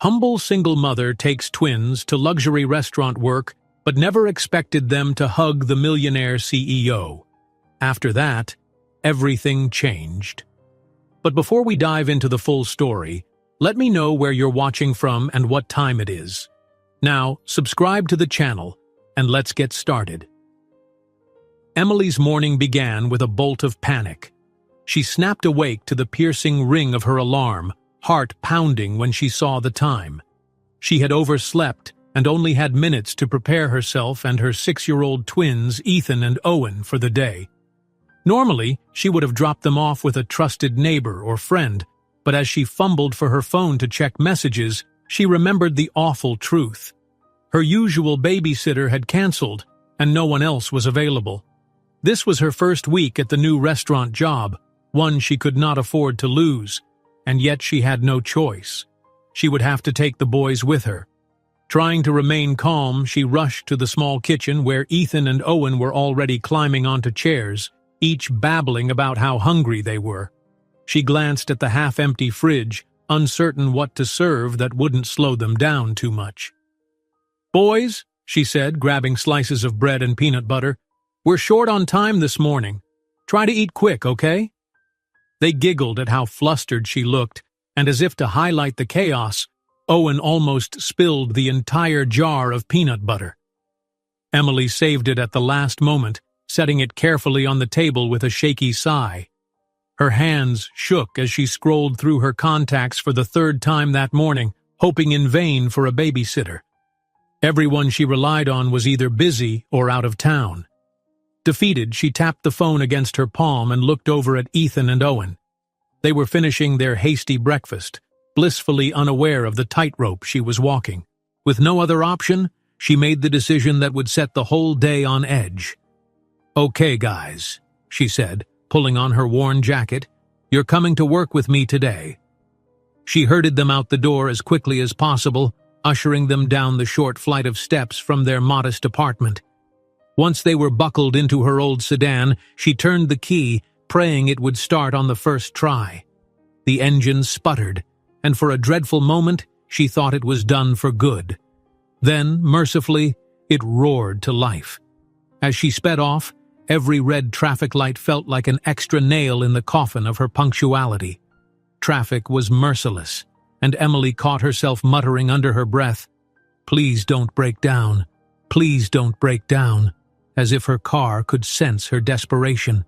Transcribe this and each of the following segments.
Humble single mother takes twins to luxury restaurant work but never expected them to hug the millionaire CEO. After that, everything changed. But before we dive into the full story, let me know where you're watching from and what time it is. Now, subscribe to the channel, and let's get started. Emily's morning began with a bolt of panic. She snapped awake to the piercing ring of her alarm, heart pounding when she saw the time. She had overslept and only had minutes to prepare herself and her 6-year-old twins, Ethan and Owen, for the day. Normally, she would have dropped them off with a trusted neighbor or friend, but as she fumbled for her phone to check messages, she remembered the awful truth. Her usual babysitter had canceled, and no one else was available. This was her first week at the new restaurant job, one she could not afford to lose, and yet she had no choice. She would have to take the boys with her. Trying to remain calm, she rushed to the small kitchen where Ethan and Owen were already climbing onto chairs, each babbling about how hungry they were. She glanced at the half-empty fridge, uncertain what to serve that wouldn't slow them down too much. "Boys," she said, grabbing slices of bread and peanut butter, "we're short on time this morning. Try to eat quick, okay?" They giggled at how flustered she looked, and as if to highlight the chaos, Owen almost spilled the entire jar of peanut butter. Emily saved it at the last moment, setting it carefully on the table with a shaky sigh. Her hands shook as she scrolled through her contacts for the third time that morning, hoping in vain for a babysitter. Everyone she relied on was either busy or out of town. Defeated, she tapped the phone against her palm and looked over at Ethan and Owen. They were finishing their hasty breakfast, blissfully unaware of the tightrope she was walking. With no other option, she made the decision that would set the whole day on edge. "Okay, guys," she said, pulling on her worn jacket, "you're coming to work with me today." She herded them out the door as quickly as possible, ushering them down the short flight of steps from their modest apartment. Once they were buckled into her old sedan, she turned the key, praying it would start on the first try. The engine sputtered, and for a dreadful moment, she thought it was done for good. Then, mercifully, it roared to life. As she sped off, every red traffic light felt like an extra nail in the coffin of her punctuality. Traffic was merciless, and Emily caught herself muttering under her breath, "Please don't break down. Please don't break down," as if her car could sense her desperation.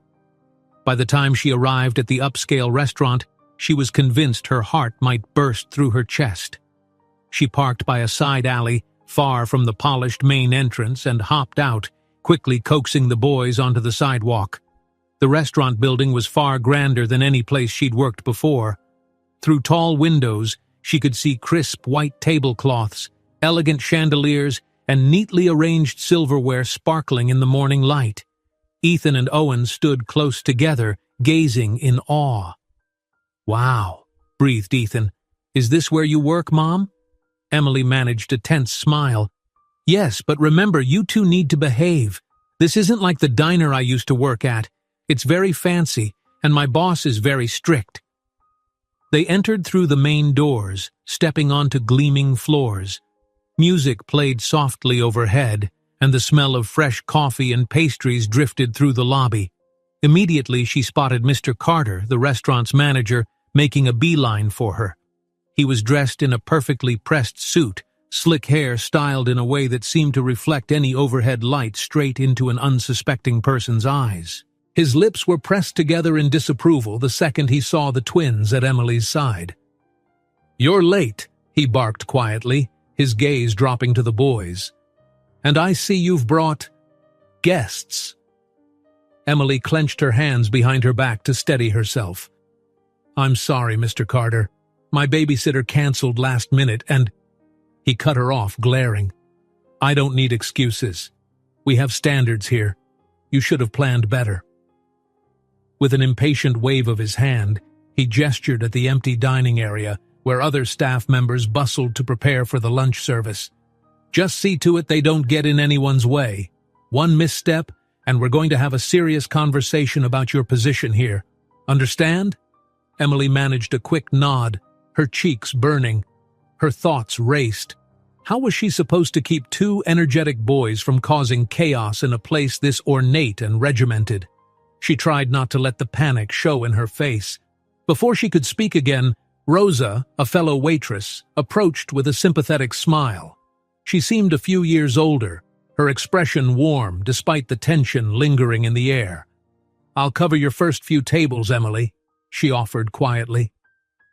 By the time she arrived at the upscale restaurant, she was convinced her heart might burst through her chest. She parked by a side alley, far from the polished main entrance, and hopped out, quickly coaxing the boys onto the sidewalk. The restaurant building was far grander than any place she'd worked before. Through tall windows, she could see crisp white tablecloths, elegant chandeliers, and neatly arranged silverware sparkling in the morning light. Ethan and Owen stood close together, gazing in awe. "Wow," breathed Ethan. "Is this where you work, Mom?" Emily managed a tense smile. "Yes, but remember, you two need to behave. This isn't like the diner I used to work at. It's very fancy, and my boss is very strict." They entered through the main doors, stepping onto gleaming floors. Music played softly overhead, and the smell of fresh coffee and pastries drifted through the lobby. Immediately, she spotted Mr. Carter, the restaurant's manager, making a beeline for her. He was dressed in a perfectly pressed suit, slick hair styled in a way that seemed to reflect any overhead light straight into an unsuspecting person's eyes. His lips were pressed together in disapproval the second he saw the twins at Emily's side. "You're late," he barked quietly, his gaze dropping to the boys. "And I see you've brought guests." Emily clenched her hands behind her back to steady herself. "I'm sorry, Mr. Carter. My babysitter canceled last minute and—" He cut her off, glaring. "I don't need excuses. We have standards here. You should have planned better." With an impatient wave of his hand, he gestured at the empty dining area, where other staff members bustled to prepare for the lunch service. "Just see to it they don't get in anyone's way. One misstep, and we're going to have a serious conversation about your position here. Understand?" Emily managed a quick nod, her cheeks burning. Her thoughts raced. How was she supposed to keep two energetic boys from causing chaos in a place this ornate and regimented? She tried not to let the panic show in her face. Before she could speak again, Rosa, a fellow waitress, approached with a sympathetic smile. She seemed a few years older, her expression warm despite the tension lingering in the air. "I'll cover your first few tables, Emily," she offered quietly.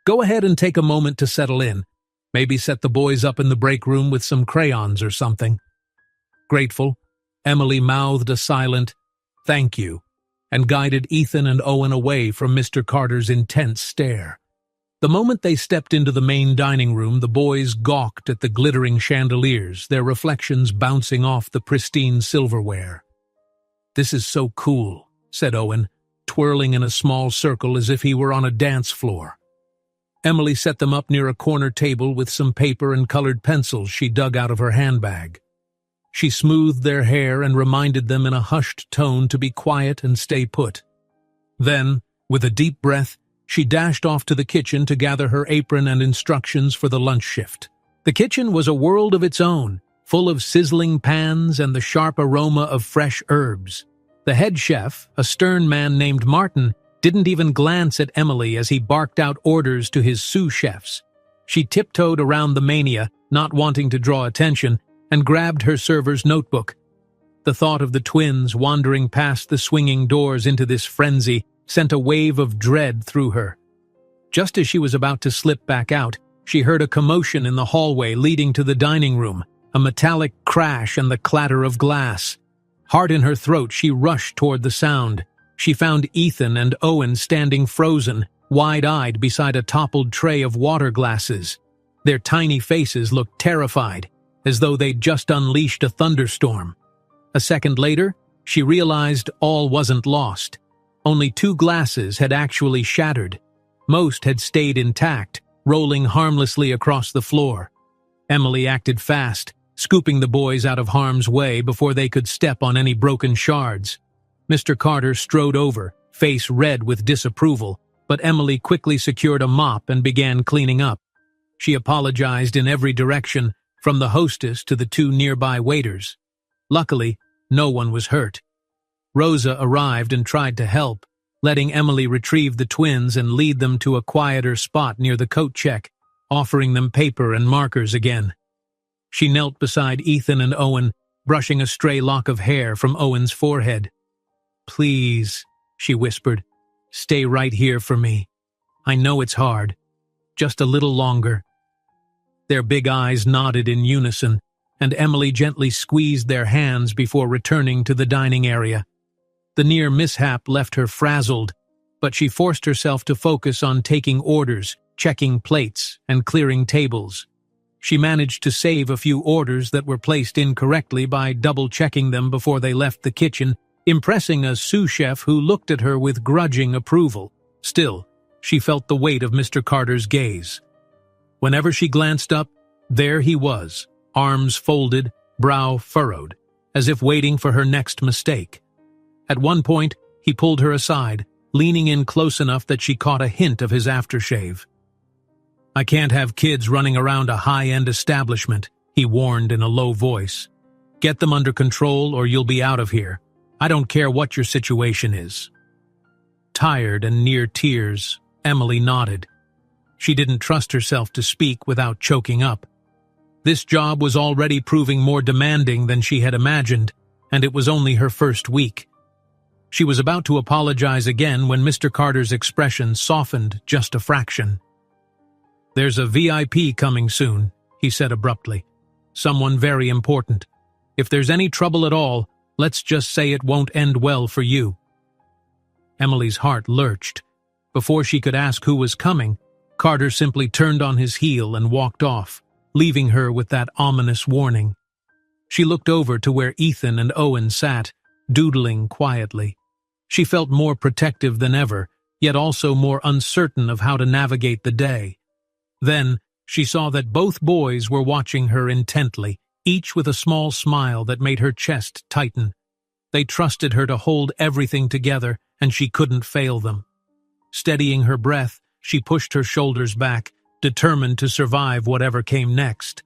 "Go ahead and take a moment to settle in. Maybe set the boys up in the break room with some crayons or something." Grateful, Emily mouthed a silent, "Thank you," and guided Ethan and Owen away from Mr. Carter's intense stare. The moment they stepped into the main dining room, the boys gawked at the glittering chandeliers, their reflections bouncing off the pristine silverware. "This is so cool," said Owen, twirling in a small circle as if he were on a dance floor. Emily set them up near a corner table with some paper and colored pencils she dug out of her handbag. She smoothed their hair and reminded them in a hushed tone to be quiet and stay put. Then, with a deep breath, she dashed off to the kitchen to gather her apron and instructions for the lunch shift. The kitchen was a world of its own, full of sizzling pans and the sharp aroma of fresh herbs. The head chef, a stern man named Martin, didn't even glance at Emily as he barked out orders to his sous chefs. She tiptoed around the mania, not wanting to draw attention, and grabbed her server's notebook. The thought of the twins wandering past the swinging doors into this frenzy sent a wave of dread through her. Just as she was about to slip back out, she heard a commotion in the hallway leading to the dining room, a metallic crash and the clatter of glass. Heart in her throat, she rushed toward the sound. She found Ethan and Owen standing frozen, wide-eyed beside a toppled tray of water glasses. Their tiny faces looked terrified, as though they'd just unleashed a thunderstorm. A second later, she realized all wasn't lost. Only 2 glasses had actually shattered. Most had stayed intact, rolling harmlessly across the floor. Emily acted fast, scooping the boys out of harm's way before they could step on any broken shards. Mr. Carter strode over, face red with disapproval, but Emily quickly secured a mop and began cleaning up. She apologized in every direction, from the hostess to the 2 nearby waiters. Luckily, no one was hurt. Rosa arrived and tried to help, letting Emily retrieve the twins and lead them to a quieter spot near the coat check, offering them paper and markers again. She knelt beside Ethan and Owen, brushing a stray lock of hair from Owen's forehead. "Please," she whispered, "stay right here for me. I know it's hard. Just a little longer." Their big eyes nodded in unison, and Emily gently squeezed their hands before returning to the dining area. The near mishap left her frazzled, but she forced herself to focus on taking orders, checking plates, and clearing tables. She managed to save a few orders that were placed incorrectly by double-checking them before they left the kitchen, impressing a sous chef who looked at her with grudging approval. Still, she felt the weight of Mr. Carter's gaze. Whenever she glanced up, there he was, arms folded, brow furrowed, as if waiting for her next mistake. At one point, he pulled her aside, leaning in close enough that she caught a hint of his aftershave. "I can't have kids running around a high-end establishment," he warned in a low voice. "Get them under control or you'll be out of here. I don't care what your situation is." Tired and near tears, Emily nodded. She didn't trust herself to speak without choking up. This job was already proving more demanding than she had imagined, and it was only her first week. She was about to apologize again when Mr. Carter's expression softened just a fraction. "There's a VIP coming soon," he said abruptly. "Someone very important. If there's any trouble at all, let's just say it won't end well for you." Emily's heart lurched. Before she could ask who was coming, Carter simply turned on his heel and walked off, leaving her with that ominous warning. She looked over to where Ethan and Owen sat, doodling quietly. She felt more protective than ever, yet also more uncertain of how to navigate the day. Then, she saw that both boys were watching her intently, each with a small smile that made her chest tighten. They trusted her to hold everything together, and she couldn't fail them. Steadying her breath, she pushed her shoulders back, determined to survive whatever came next.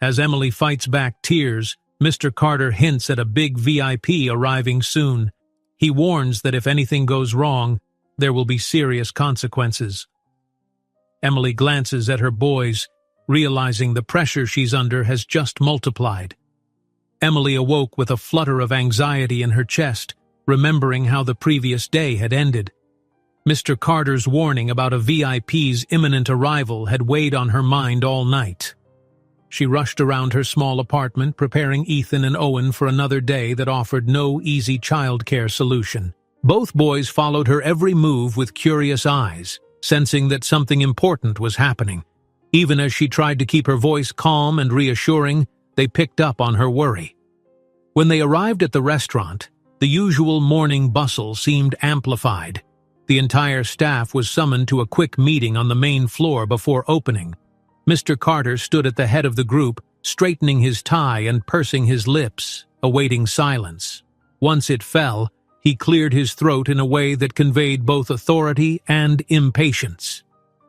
As Emily fights back tears, Mr. Carter hints at a big VIP arriving soon. He warns that if anything goes wrong, there will be serious consequences. Emily glances at her boys, realizing the pressure she's under has just multiplied. Emily awoke with a flutter of anxiety in her chest, remembering how the previous day had ended. Mr. Carter's warning about a VIP's imminent arrival had weighed on her mind all night. She rushed around her small apartment, preparing Ethan and Owen for another day that offered no easy childcare solution. Both boys followed her every move with curious eyes, sensing that something important was happening. Even as she tried to keep her voice calm and reassuring, they picked up on her worry. When they arrived at the restaurant, the usual morning bustle seemed amplified. The entire staff was summoned to a quick meeting on the main floor before opening. Mr. Carter stood at the head of the group, straightening his tie and pursing his lips, awaiting silence. Once it fell, he cleared his throat in a way that conveyed both authority and impatience.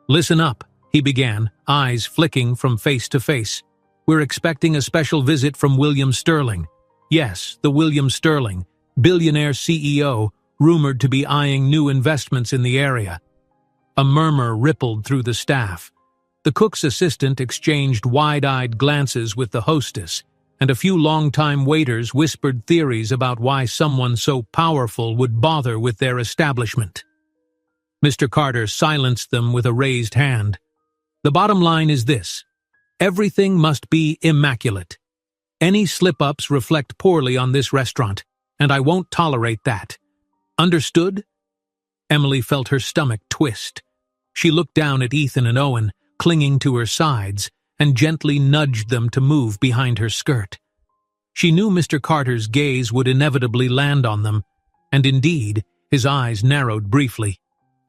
"Listen up," he began, eyes flicking from face to face. "We're expecting a special visit from William Sterling. Yes, the William Sterling, billionaire CEO, rumored to be eyeing new investments in the area." A murmur rippled through the staff. The cook's assistant exchanged wide-eyed glances with the hostess, and a few long-time waiters whispered theories about why someone so powerful would bother with their establishment. Mr. Carter silenced them with a raised hand. "The bottom line is this: everything must be immaculate. Any slip-ups reflect poorly on this restaurant, and I won't tolerate that. Understood?" Emily felt her stomach twist. She looked down at Ethan and Owen, clinging to her sides, and gently nudged them to move behind her skirt. She knew Mr. Carter's gaze would inevitably land on them, and indeed, his eyes narrowed briefly.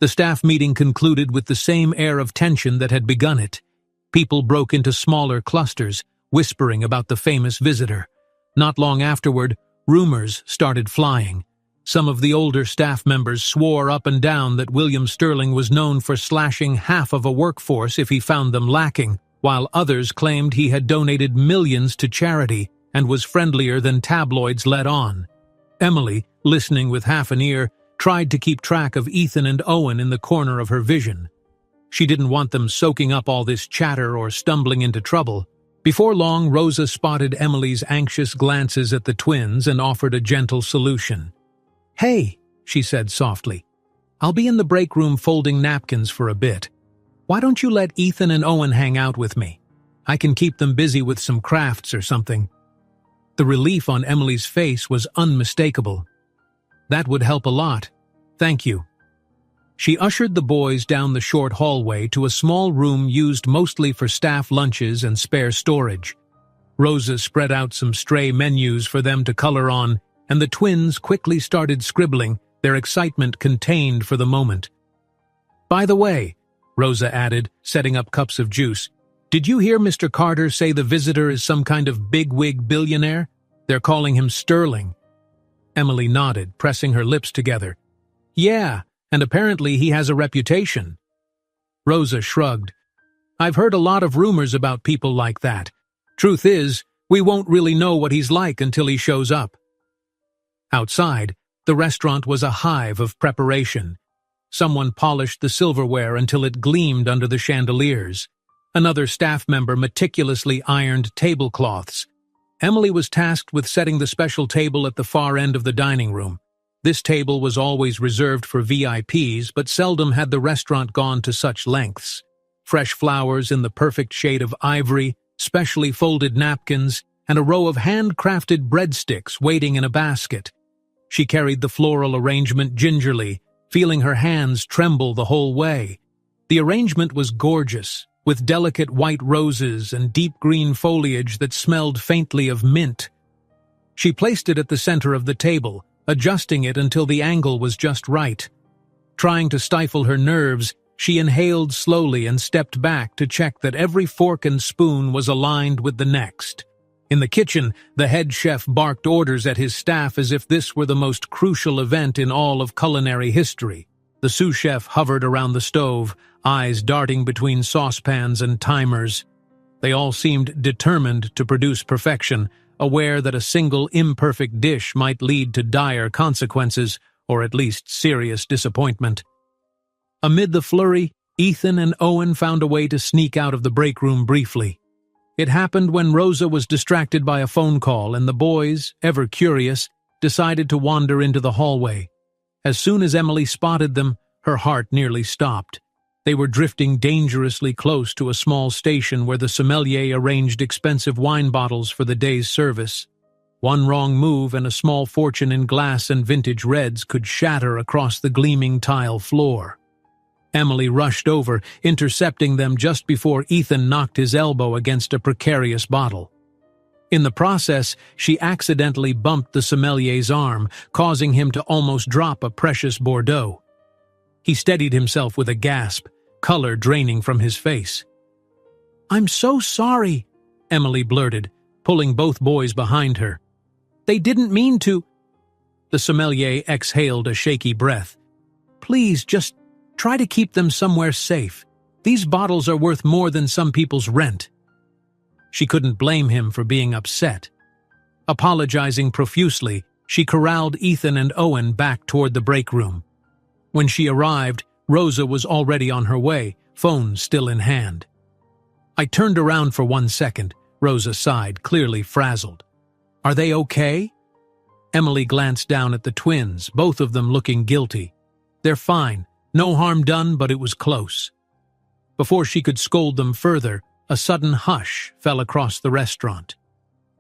The staff meeting concluded with the same air of tension that had begun it. People broke into smaller clusters, whispering about the famous visitor. Not long afterward, rumors started flying. Some of the older staff members swore up and down that William Sterling was known for slashing half of a workforce if he found them lacking, while others claimed he had donated millions to charity and was friendlier than tabloids let on. Emily, listening with half an ear, tried to keep track of Ethan and Owen in the corner of her vision. She didn't want them soaking up all this chatter or stumbling into trouble. Before long, Rosa spotted Emily's anxious glances at the twins and offered a gentle solution. "Hey," she said softly, "I'll be in the break room folding napkins for a bit. Why don't you let Ethan and Owen hang out with me? I can keep them busy with some crafts or something." The relief on Emily's face was unmistakable. "That would help a lot. Thank you." She ushered the boys down the short hallway to a small room used mostly for staff lunches and spare storage. Rosa spread out some stray menus for them to color on, and the twins quickly started scribbling, their excitement contained for the moment. "By the way," Rosa added, setting up cups of juice, "did you hear Mr. Carter say the visitor is some kind of bigwig billionaire? They're calling him Sterling." Emily nodded, pressing her lips together. "Yeah, and apparently he has a reputation." Rosa shrugged. "I've heard a lot of rumors about people like that. Truth is, we won't really know what he's like until he shows up." Outside, the restaurant was a hive of preparation. Someone polished the silverware until it gleamed under the chandeliers. Another staff member meticulously ironed tablecloths. Emily was tasked with setting the special table at the far end of the dining room. This table was always reserved for VIPs, but seldom had the restaurant gone to such lengths. Fresh flowers in the perfect shade of ivory, specially folded napkins, and a row of handcrafted breadsticks waiting in a basket. She carried the floral arrangement gingerly, feeling her hands tremble the whole way. The arrangement was gorgeous, with delicate white roses and deep green foliage that smelled faintly of mint. She placed it at the center of the table, adjusting it until the angle was just right. Trying to stifle her nerves, she inhaled slowly and stepped back to check that every fork and spoon was aligned with the next. In the kitchen, the head chef barked orders at his staff as if this were the most crucial event in all of culinary history. The sous chef hovered around the stove, eyes darting between saucepans and timers. They all seemed determined to produce perfection, aware that a single imperfect dish might lead to dire consequences, or at least serious disappointment. Amid the flurry, Ethan and Owen found a way to sneak out of the break room briefly. It happened when Rosa was distracted by a phone call, and the boys, ever curious, decided to wander into the hallway. As soon as Emily spotted them, her heart nearly stopped. They were drifting dangerously close to a small station where the sommelier arranged expensive wine bottles for the day's service. One wrong move and a small fortune in glass and vintage reds could shatter across the gleaming tile floor. Emily rushed over, intercepting them just before Ethan knocked his elbow against a precarious bottle. In the process, she accidentally bumped the sommelier's arm, causing him to almost drop a precious Bordeaux. He steadied himself with a gasp, color draining from his face. "I'm so sorry," Emily blurted, pulling both boys behind her. "They didn't mean to." The sommelier exhaled a shaky breath. "Please, just try to keep them somewhere safe. These bottles are worth more than some people's rent." She couldn't blame him for being upset. Apologizing profusely, she corralled Ethan and Owen back toward the break room. When she arrived, Rosa was already on her way, phone still in hand. "I turned around for 1 second," Rosa sighed, clearly frazzled. "Are they okay?" Emily glanced down at the twins, both of them looking guilty. "They're fine. No harm done, but it was close." Before she could scold them further, a sudden hush fell across the restaurant.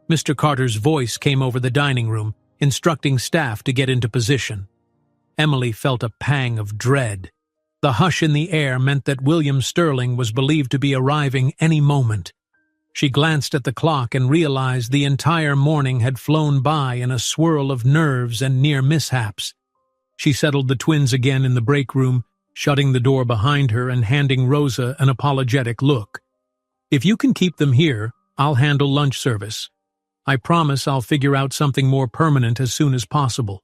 Mr. Carter's voice came over the dining room, instructing staff to get into position. Emily felt a pang of dread. The hush in the air meant that William Sterling was believed to be arriving any moment. She glanced at the clock and realized the entire morning had flown by in a swirl of nerves and near mishaps. She settled the twins again in the break room, shutting the door behind her and handing Rosa an apologetic look. "If you can keep them here, I'll handle lunch service. I promise I'll figure out something more permanent as soon as possible."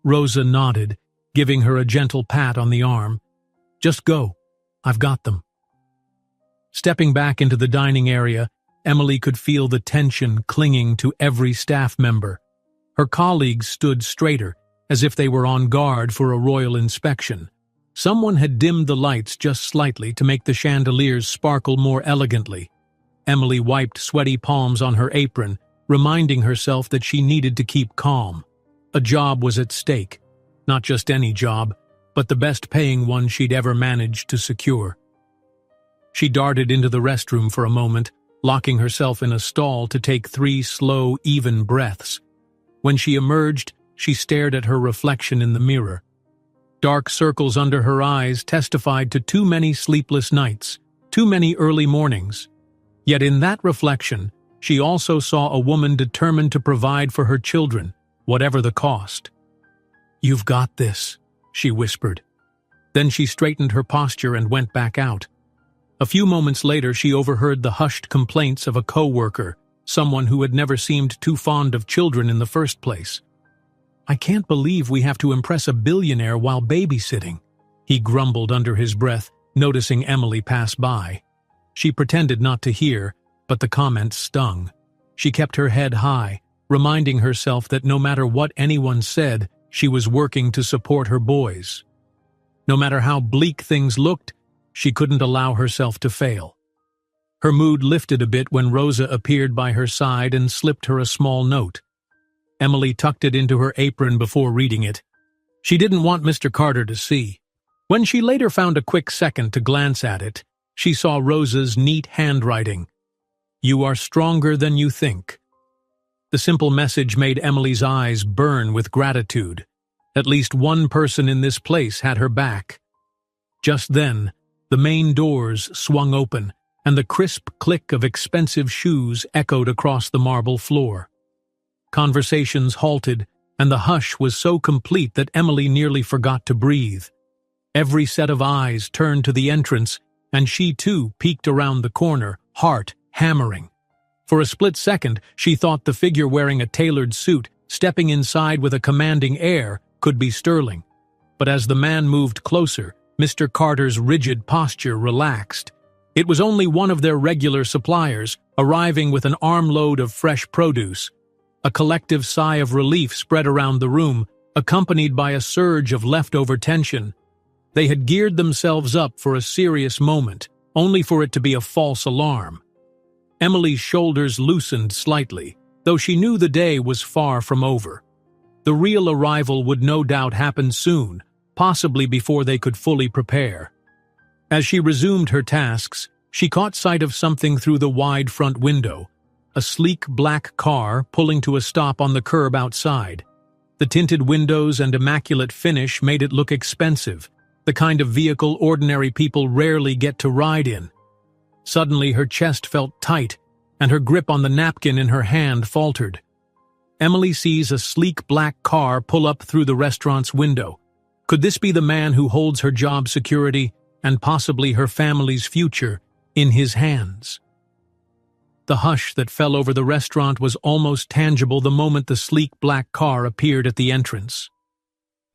Rosa nodded, giving her a gentle pat on the arm. "Just go. I've got them." Stepping back into the dining area, Emily could feel the tension clinging to every staff member. Her colleagues stood straighter, as if they were on guard for a royal inspection. Someone had dimmed the lights just slightly to make the chandeliers sparkle more elegantly. Emily wiped sweaty palms on her apron, reminding herself that she needed to keep calm. A job was at stake. Not just any job, but the best-paying one she'd ever managed to secure. She darted into the restroom for a moment, locking herself in a stall to take 3 slow, even breaths. When she emerged, she stared at her reflection in the mirror. Dark circles under her eyes testified to too many sleepless nights, too many early mornings. Yet in that reflection, she also saw a woman determined to provide for her children, whatever the cost. "You've got this," she whispered. Then she straightened her posture and went back out. A few moments later, she overheard the hushed complaints of a co-worker, someone who had never seemed too fond of children in the first place. "I can't believe we have to impress a billionaire while babysitting," he grumbled under his breath, noticing Emily pass by. She pretended not to hear, but the comment stung. She kept her head high, reminding herself that no matter what anyone said, she was working to support her boys. No matter how bleak things looked, she couldn't allow herself to fail. Her mood lifted a bit when Rosa appeared by her side and slipped her a small note. Emily tucked it into her apron before reading it. She didn't want Mr. Carter to see. When she later found a quick second to glance at it, she saw Rosa's neat handwriting. "You are stronger than you think." The simple message made Emily's eyes burn with gratitude. At least one person in this place had her back. Just then, the main doors swung open, and the crisp click of expensive shoes echoed across the marble floor. Conversations halted, and the hush was so complete that Emily nearly forgot to breathe. Every set of eyes turned to the entrance, and she too peeked around the corner, heart hammering. For a split second, she thought the figure wearing a tailored suit, stepping inside with a commanding air, could be Sterling. but as the man moved closer, Mr. Carter's rigid posture relaxed. It was only one of their regular suppliers, arriving with an armload of fresh produce. A collective sigh of relief spread around the room, accompanied by a surge of leftover tension. They had geared themselves up for a serious moment, only for it to be a false alarm. Emily's shoulders loosened slightly, though she knew the day was far from over. The real arrival would no doubt happen soon, possibly before they could fully prepare. As she resumed her tasks, she caught sight of something through the wide front window, a sleek black car pulling to a stop on the curb outside. The tinted windows and immaculate finish made it look expensive, the kind of vehicle ordinary people rarely get to ride in. Suddenly her chest felt tight, and her grip on the napkin in her hand faltered. Emily sees a sleek black car pull up through the restaurant's window. Could this be the man who holds her job security, and possibly her family's future, in his hands? The hush that fell over the restaurant was almost tangible the moment the sleek black car appeared at the entrance.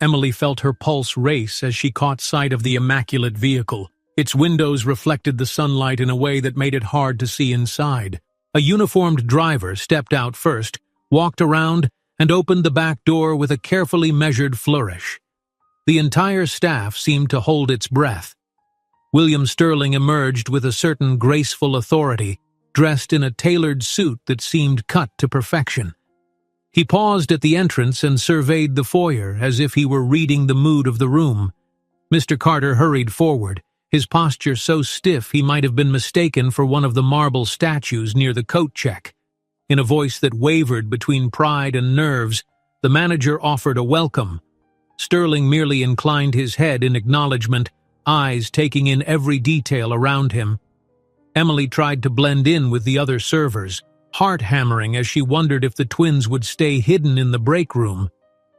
Emily felt her pulse race as she caught sight of the immaculate vehicle. Its windows reflected the sunlight in a way that made it hard to see inside. A uniformed driver stepped out first, walked around, and opened the back door with a carefully measured flourish. The entire staff seemed to hold its breath. William Sterling emerged with a certain graceful authority, dressed in a tailored suit that seemed cut to perfection. He paused at the entrance and surveyed the foyer as if he were reading the mood of the room. Mr. Carter hurried forward, his posture so stiff he might have been mistaken for one of the marble statues near the coat check. In a voice that wavered between pride and nerves, the manager offered a welcome. Sterling merely inclined his head in acknowledgement, eyes taking in every detail around him. Emily tried to blend in with the other servers, heart hammering as she wondered if the twins would stay hidden in the break room.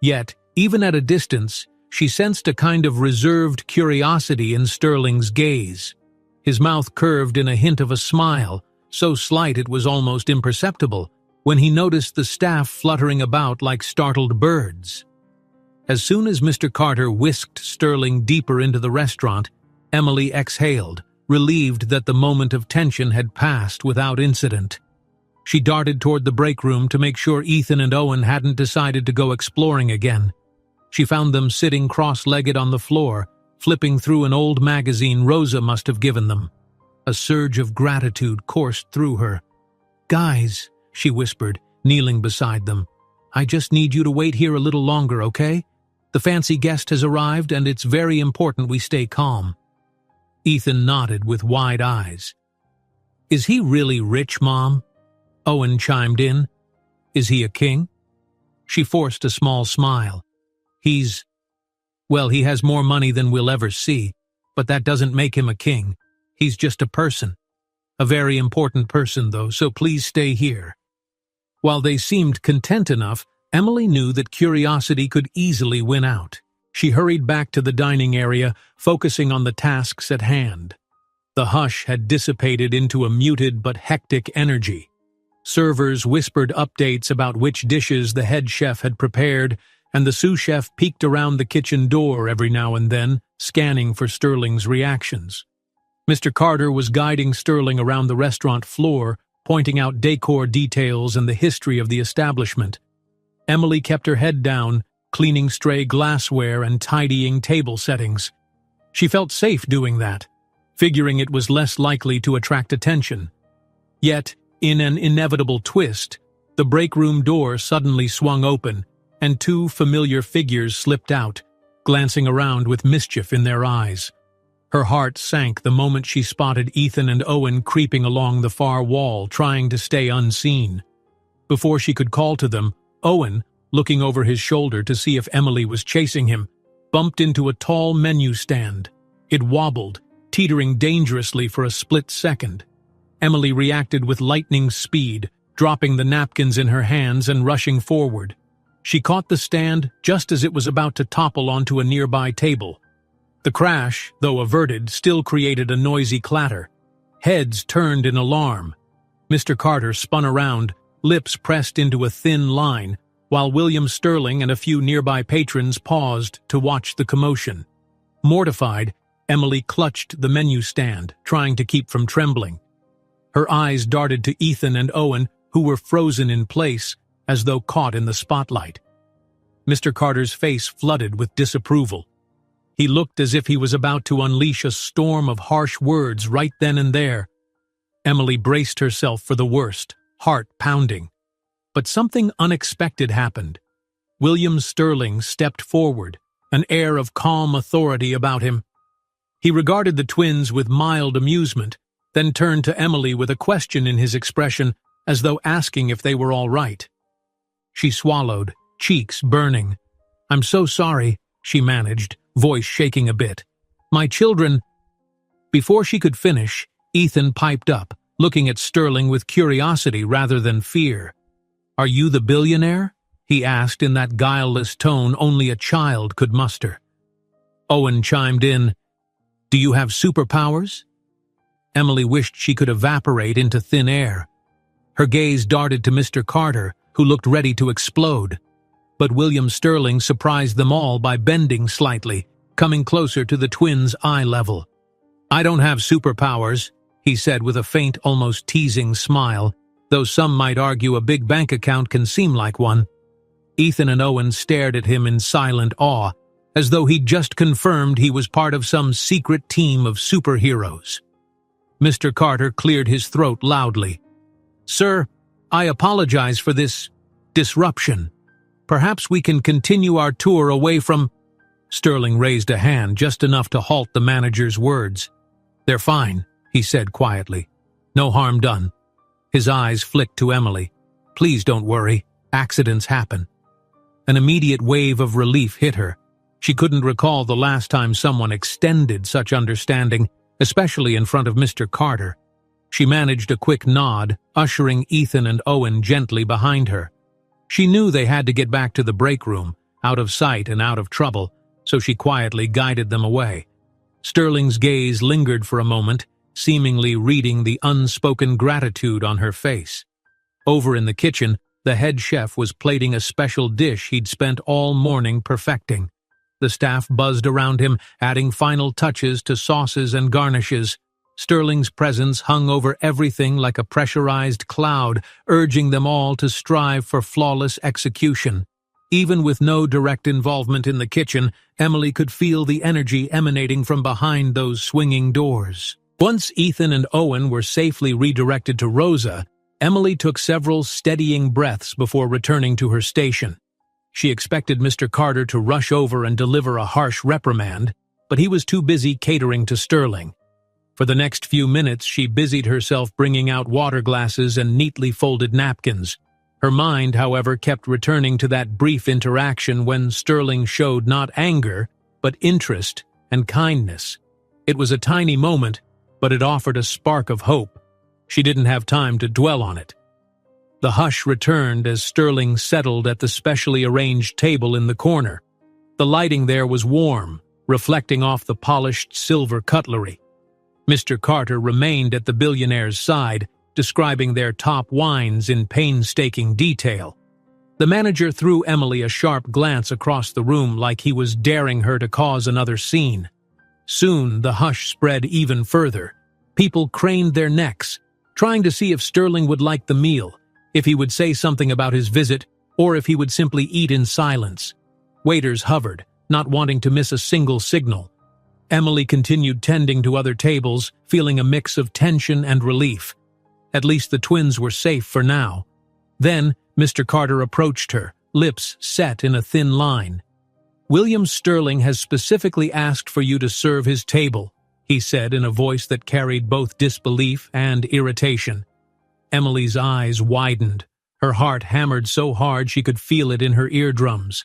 Yet, even at a distance, she sensed a kind of reserved curiosity in Sterling's gaze. His mouth curved in a hint of a smile, so slight it was almost imperceptible, when he noticed the staff fluttering about like startled birds. As soon as Mr. Carter whisked Sterling deeper into the restaurant, Emily exhaled, relieved that the moment of tension had passed without incident. She darted toward the break room to make sure Ethan and Owen hadn't decided to go exploring again. She found them sitting cross-legged on the floor, flipping through an old magazine Rosa must have given them. A surge of gratitude coursed through her. "Guys," she whispered, kneeling beside them, "I just need you to wait here a little longer, okay? The fancy guest has arrived, and it's very important we stay calm." Ethan nodded with wide eyes. "Is he really rich, Mom?" Owen chimed in. "Is he a king?" She forced a small smile. Well, he has more money than we'll ever see, but that doesn't make him a king. He's just a person. A very important person, though, so please stay here." While they seemed content enough, Emily knew that curiosity could easily win out. She hurried back to the dining area, focusing on the tasks at hand. The hush had dissipated into a muted but hectic energy. Servers whispered updates about which dishes the head chef had prepared, and the sous chef peeked around the kitchen door every now and then, scanning for Sterling's reactions. Mr. Carter was guiding Sterling around the restaurant floor, pointing out decor details and the history of the establishment. Emily kept her head down, cleaning stray glassware and tidying table settings. She felt safe doing that, figuring it was less likely to attract attention. Yet, in an inevitable twist, the break room door suddenly swung open, and two familiar figures slipped out, glancing around with mischief in their eyes. Her heart sank the moment she spotted Ethan and Owen creeping along the far wall, trying to stay unseen. Before she could call to them, Owen, looking over his shoulder to see if Emily was chasing him, bumped into a tall menu stand. It wobbled, teetering dangerously for a split second. Emily reacted with lightning speed, dropping the napkins in her hands and rushing forward. She caught the stand just as it was about to topple onto a nearby table. The crash, though averted, still created a noisy clatter. Heads turned in alarm. Mr. Carter spun around, lips pressed into a thin line, while William Sterling and a few nearby patrons paused to watch the commotion. Mortified, Emily clutched the menu stand, trying to keep from trembling. Her eyes darted to Ethan and Owen, who were frozen in place, as though caught in the spotlight. Mr. Carter's face flooded with disapproval. He looked as if he was about to unleash a storm of harsh words right then and there. Emily braced herself for the worst, heart pounding. But something unexpected happened. William Sterling stepped forward, an air of calm authority about him. He regarded the twins with mild amusement, then turned to Emily with a question in his expression, as though asking if they were all right. She swallowed, cheeks burning. "I'm so sorry," she managed, voice shaking a bit. "My children—" Before she could finish, Ethan piped up, looking at Sterling with curiosity rather than fear. "Are you the billionaire?" he asked in that guileless tone only a child could muster. Owen chimed in, "Do you have superpowers?" Emily wished she could evaporate into thin air. Her gaze darted to Mr. Carter, who looked ready to explode. But William Sterling surprised them all by bending slightly, coming closer to the twins' eye level. "I don't have superpowers," he said with a faint, almost teasing smile, though some might argue a big bank account can seem like one. Ethan and Owen stared at him in silent awe, as though he'd just confirmed he was part of some secret team of superheroes. Mr. Carter cleared his throat loudly. "Sir, I apologize for this disruption. Perhaps we can continue our tour away from—" Sterling raised a hand just enough to halt the manager's words. "They're fine," he said quietly. "No harm done." His eyes flicked to Emily. "Please don't worry. Accidents happen." An immediate wave of relief hit her. She couldn't recall the last time someone extended such understanding, especially in front of Mr. Carter. She managed a quick nod, ushering Ethan and Owen gently behind her. She knew they had to get back to the break room, out of sight and out of trouble, so she quietly guided them away. Sterling's gaze lingered for a moment, seemingly reading the unspoken gratitude on her face. Over in the kitchen, the head chef was plating a special dish he'd spent all morning perfecting. The staff buzzed around him, adding final touches to sauces and garnishes. Sterling's presence hung over everything like a pressurized cloud, urging them all to strive for flawless execution. Even with no direct involvement in the kitchen, Emily could feel the energy emanating from behind those swinging doors. Once Ethan and Owen were safely redirected to Rosa, Emily took several steadying breaths before returning to her station. She expected Mr. Carter to rush over and deliver a harsh reprimand, but he was too busy catering to Sterling. For the next few minutes, she busied herself bringing out water glasses and neatly folded napkins. Her mind, however, kept returning to that brief interaction when Sterling showed not anger, but interest and kindness. It was a tiny moment, but it offered a spark of hope. She didn't have time to dwell on it. The hush returned as Sterling settled at the specially arranged table in the corner. The lighting there was warm, reflecting off the polished silver cutlery. Mr. Carter remained at the billionaire's side, describing their top wines in painstaking detail. The manager threw Emily a sharp glance across the room like he was daring her to cause another scene. Soon the hush spread even further. People craned their necks, trying to see if Sterling would like the meal, if he would say something about his visit, or if he would simply eat in silence. Waiters hovered, not wanting to miss a single signal. Emily continued tending to other tables, feeling a mix of tension and relief. At least the twins were safe for now. Then Mr. Carter approached her, lips set in a thin line. "William Sterling has specifically asked for you to serve his table," he said in a voice that carried both disbelief and irritation. Emily's eyes widened. Her heart hammered so hard she could feel it in her eardrums.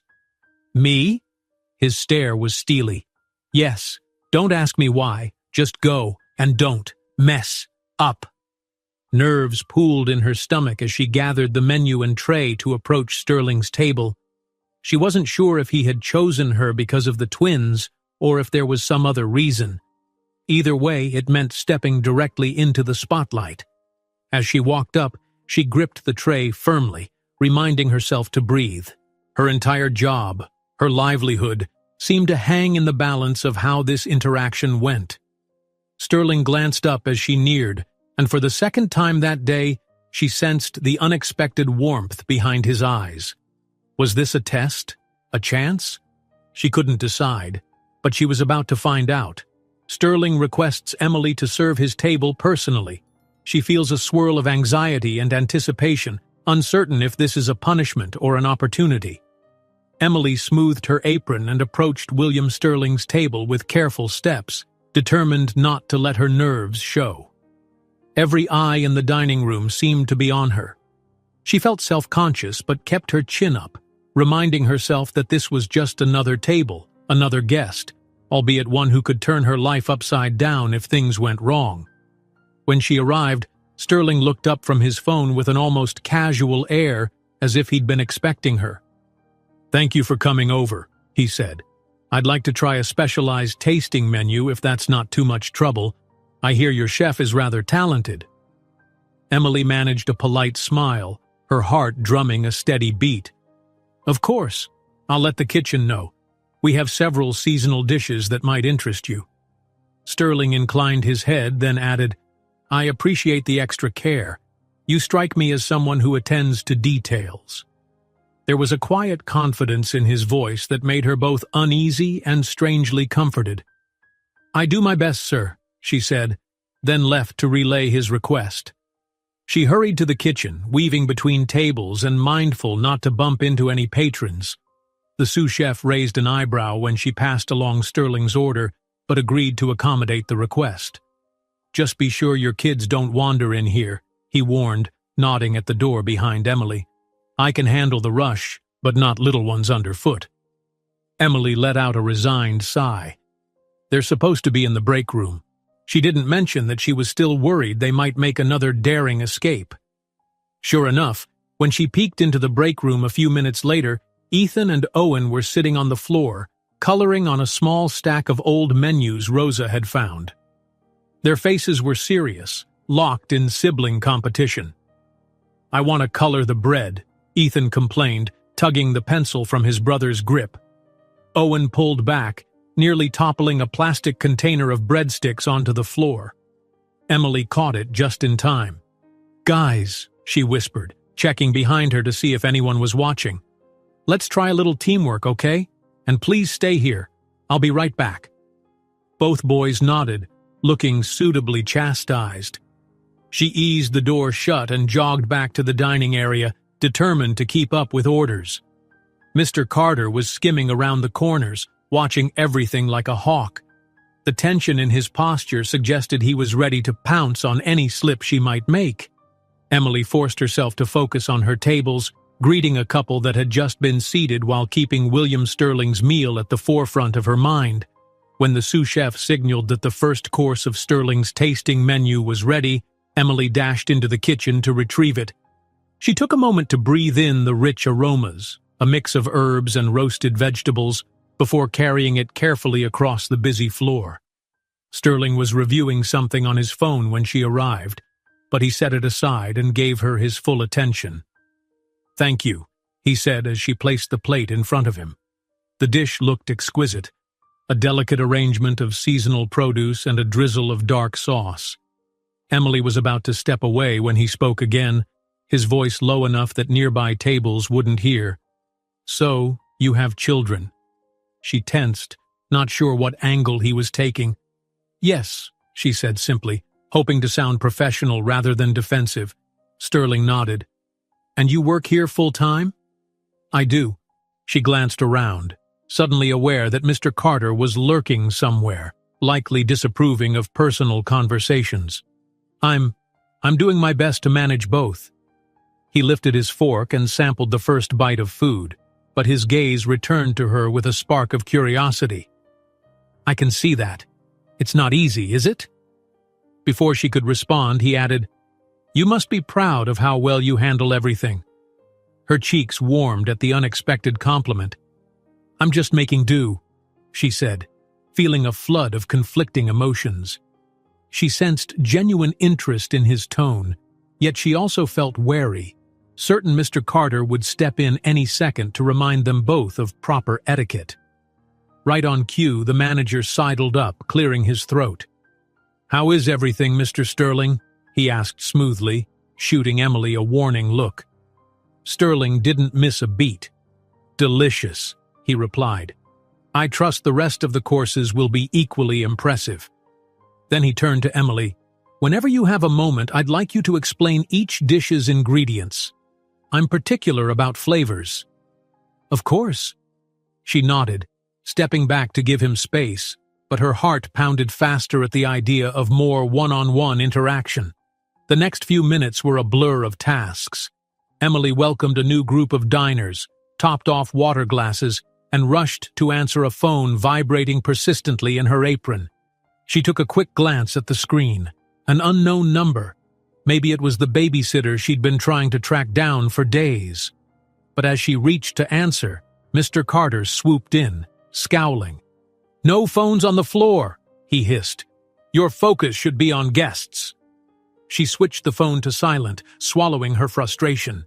"Me?" His stare was steely. "Yes. Don't ask me why. Just go, and don't mess up." Nerves pooled in her stomach as she gathered the menu and tray to approach Sterling's table. She wasn't sure if he had chosen her because of the twins or if there was some other reason. Either way, it meant stepping directly into the spotlight. As she walked up, she gripped the tray firmly, reminding herself to breathe. Her entire job, her livelihood, seemed to hang in the balance of how this interaction went. Sterling glanced up as she neared, and for the second time that day, she sensed the unexpected warmth behind his eyes. Was this a test? A chance? She couldn't decide, but she was about to find out. Sterling requests Emily to serve his table personally. She feels a swirl of anxiety and anticipation, uncertain if this is a punishment or an opportunity. Emily smoothed her apron and approached William Sterling's table with careful steps, determined not to let her nerves show. Every eye in the dining room seemed to be on her. She felt self-conscious but kept her chin up, reminding herself that this was just another table, another guest, albeit one who could turn her life upside down if things went wrong. When she arrived, Sterling looked up from his phone with an almost casual air, as if he'd been expecting her. "Thank you for coming over," he said. "I'd like to try a specialized tasting menu if that's not too much trouble. I hear your chef is rather talented." Emily managed a polite smile, her heart drumming a steady beat. "Of course. I'll let the kitchen know. We have several seasonal dishes that might interest you." Sterling inclined his head, then added, "I appreciate the extra care. You strike me as someone who attends to details." There was a quiet confidence in his voice that made her both uneasy and strangely comforted. "I do my best, sir," she said, then left to relay his request. She hurried to the kitchen, weaving between tables and mindful not to bump into any patrons. The sous chef raised an eyebrow when she passed along Sterling's order, but agreed to accommodate the request. "Just be sure your kids don't wander in here," he warned, nodding at the door behind Emily. "I can handle the rush, but not little ones underfoot." Emily let out a resigned sigh. They're supposed to be in the break room. She didn't mention that she was still worried they might make another daring escape. Sure enough, when she peeked into the break room a few minutes later, Ethan and Owen were sitting on the floor, coloring on a small stack of old menus Rosa had found. Their faces were serious, locked in sibling competition. "I want to color the bread," Ethan complained, tugging the pencil from his brother's grip. Owen pulled back, nearly toppling a plastic container of breadsticks onto the floor. Emily caught it just in time. "Guys," she whispered, checking behind her to see if anyone was watching. "Let's try a little teamwork, okay? And please stay here. I'll be right back." Both boys nodded, looking suitably chastised. She eased the door shut and jogged back to the dining area, determined to keep up with orders. Mr. Carter was skimming around the corners, watching everything like a hawk. The tension in his posture suggested he was ready to pounce on any slip she might make. Emily forced herself to focus on her tables, greeting a couple that had just been seated while keeping William Sterling's meal at the forefront of her mind. When the sous chef signaled that the first course of Sterling's tasting menu was ready, Emily dashed into the kitchen to retrieve it. She took a moment to breathe in the rich aromas, a mix of herbs and roasted vegetables, before carrying it carefully across the busy floor. Sterling was reviewing something on his phone when she arrived, but he set it aside and gave her his full attention. "Thank you," he said as she placed the plate in front of him. The dish looked exquisite, a delicate arrangement of seasonal produce and a drizzle of dark sauce. Emily was about to step away when he spoke again, his voice low enough that nearby tables wouldn't hear. "So, you have children." She tensed, not sure what angle he was taking. "Yes," she said simply, hoping to sound professional rather than defensive. Sterling nodded. "And you work here full-time?" "I do." She glanced around, suddenly aware that Mr. Carter was lurking somewhere, likely disapproving of personal conversations. I'm doing my best to manage both." He lifted his fork and sampled the first bite of food, but his gaze returned to her with a spark of curiosity. "I can see that. It's not easy, is it?" Before she could respond, he added, "You must be proud of how well you handle everything." Her cheeks warmed at the unexpected compliment. "I'm just making do," she said, feeling a flood of conflicting emotions. She sensed genuine interest in his tone, yet she also felt wary. certain Mr. Carter would step in any second to remind them both of proper etiquette. Right on cue, the manager sidled up, clearing his throat. "How is everything, Mr. Sterling?" he asked smoothly, shooting Emily a warning look. Sterling didn't miss a beat. "Delicious," he replied. "I trust the rest of the courses will be equally impressive." Then he turned to Emily. "Whenever you have a moment, I'd like you to explain each dish's ingredients. I'm particular about flavors." "Of course." She nodded, stepping back to give him space, but her heart pounded faster at the idea of more one-on-one interaction. The next few minutes were a blur of tasks. Emily welcomed a new group of diners, topped off water glasses, and rushed to answer a phone vibrating persistently in her apron. She took a quick glance at the screen. An unknown number. Maybe it was the babysitter she'd been trying to track down for days. But as she reached to answer, Mr. Carter swooped in, scowling. "No phones on the floor," he hissed. "Your focus should be on guests." She switched the phone to silent, swallowing her frustration.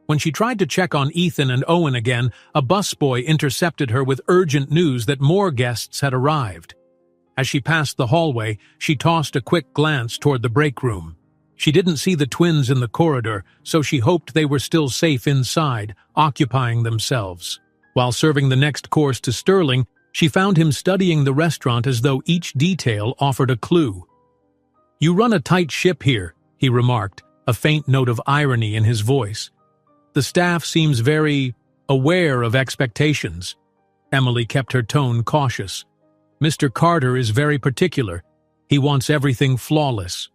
When she tried to check on Ethan and Owen again, a busboy intercepted her with urgent news that more guests had arrived. As she passed the hallway, she tossed a quick glance toward the break room. She didn't see the twins in the corridor, so she hoped they were still safe inside, occupying themselves. While serving the next course to Sterling, she found him studying the restaurant as though each detail offered a clue. "You run a tight ship here," he remarked, a faint note of irony in his voice. "The staff seems very aware of expectations." Emily kept her tone cautious. "Mr. Carter is very particular. He wants everything flawless."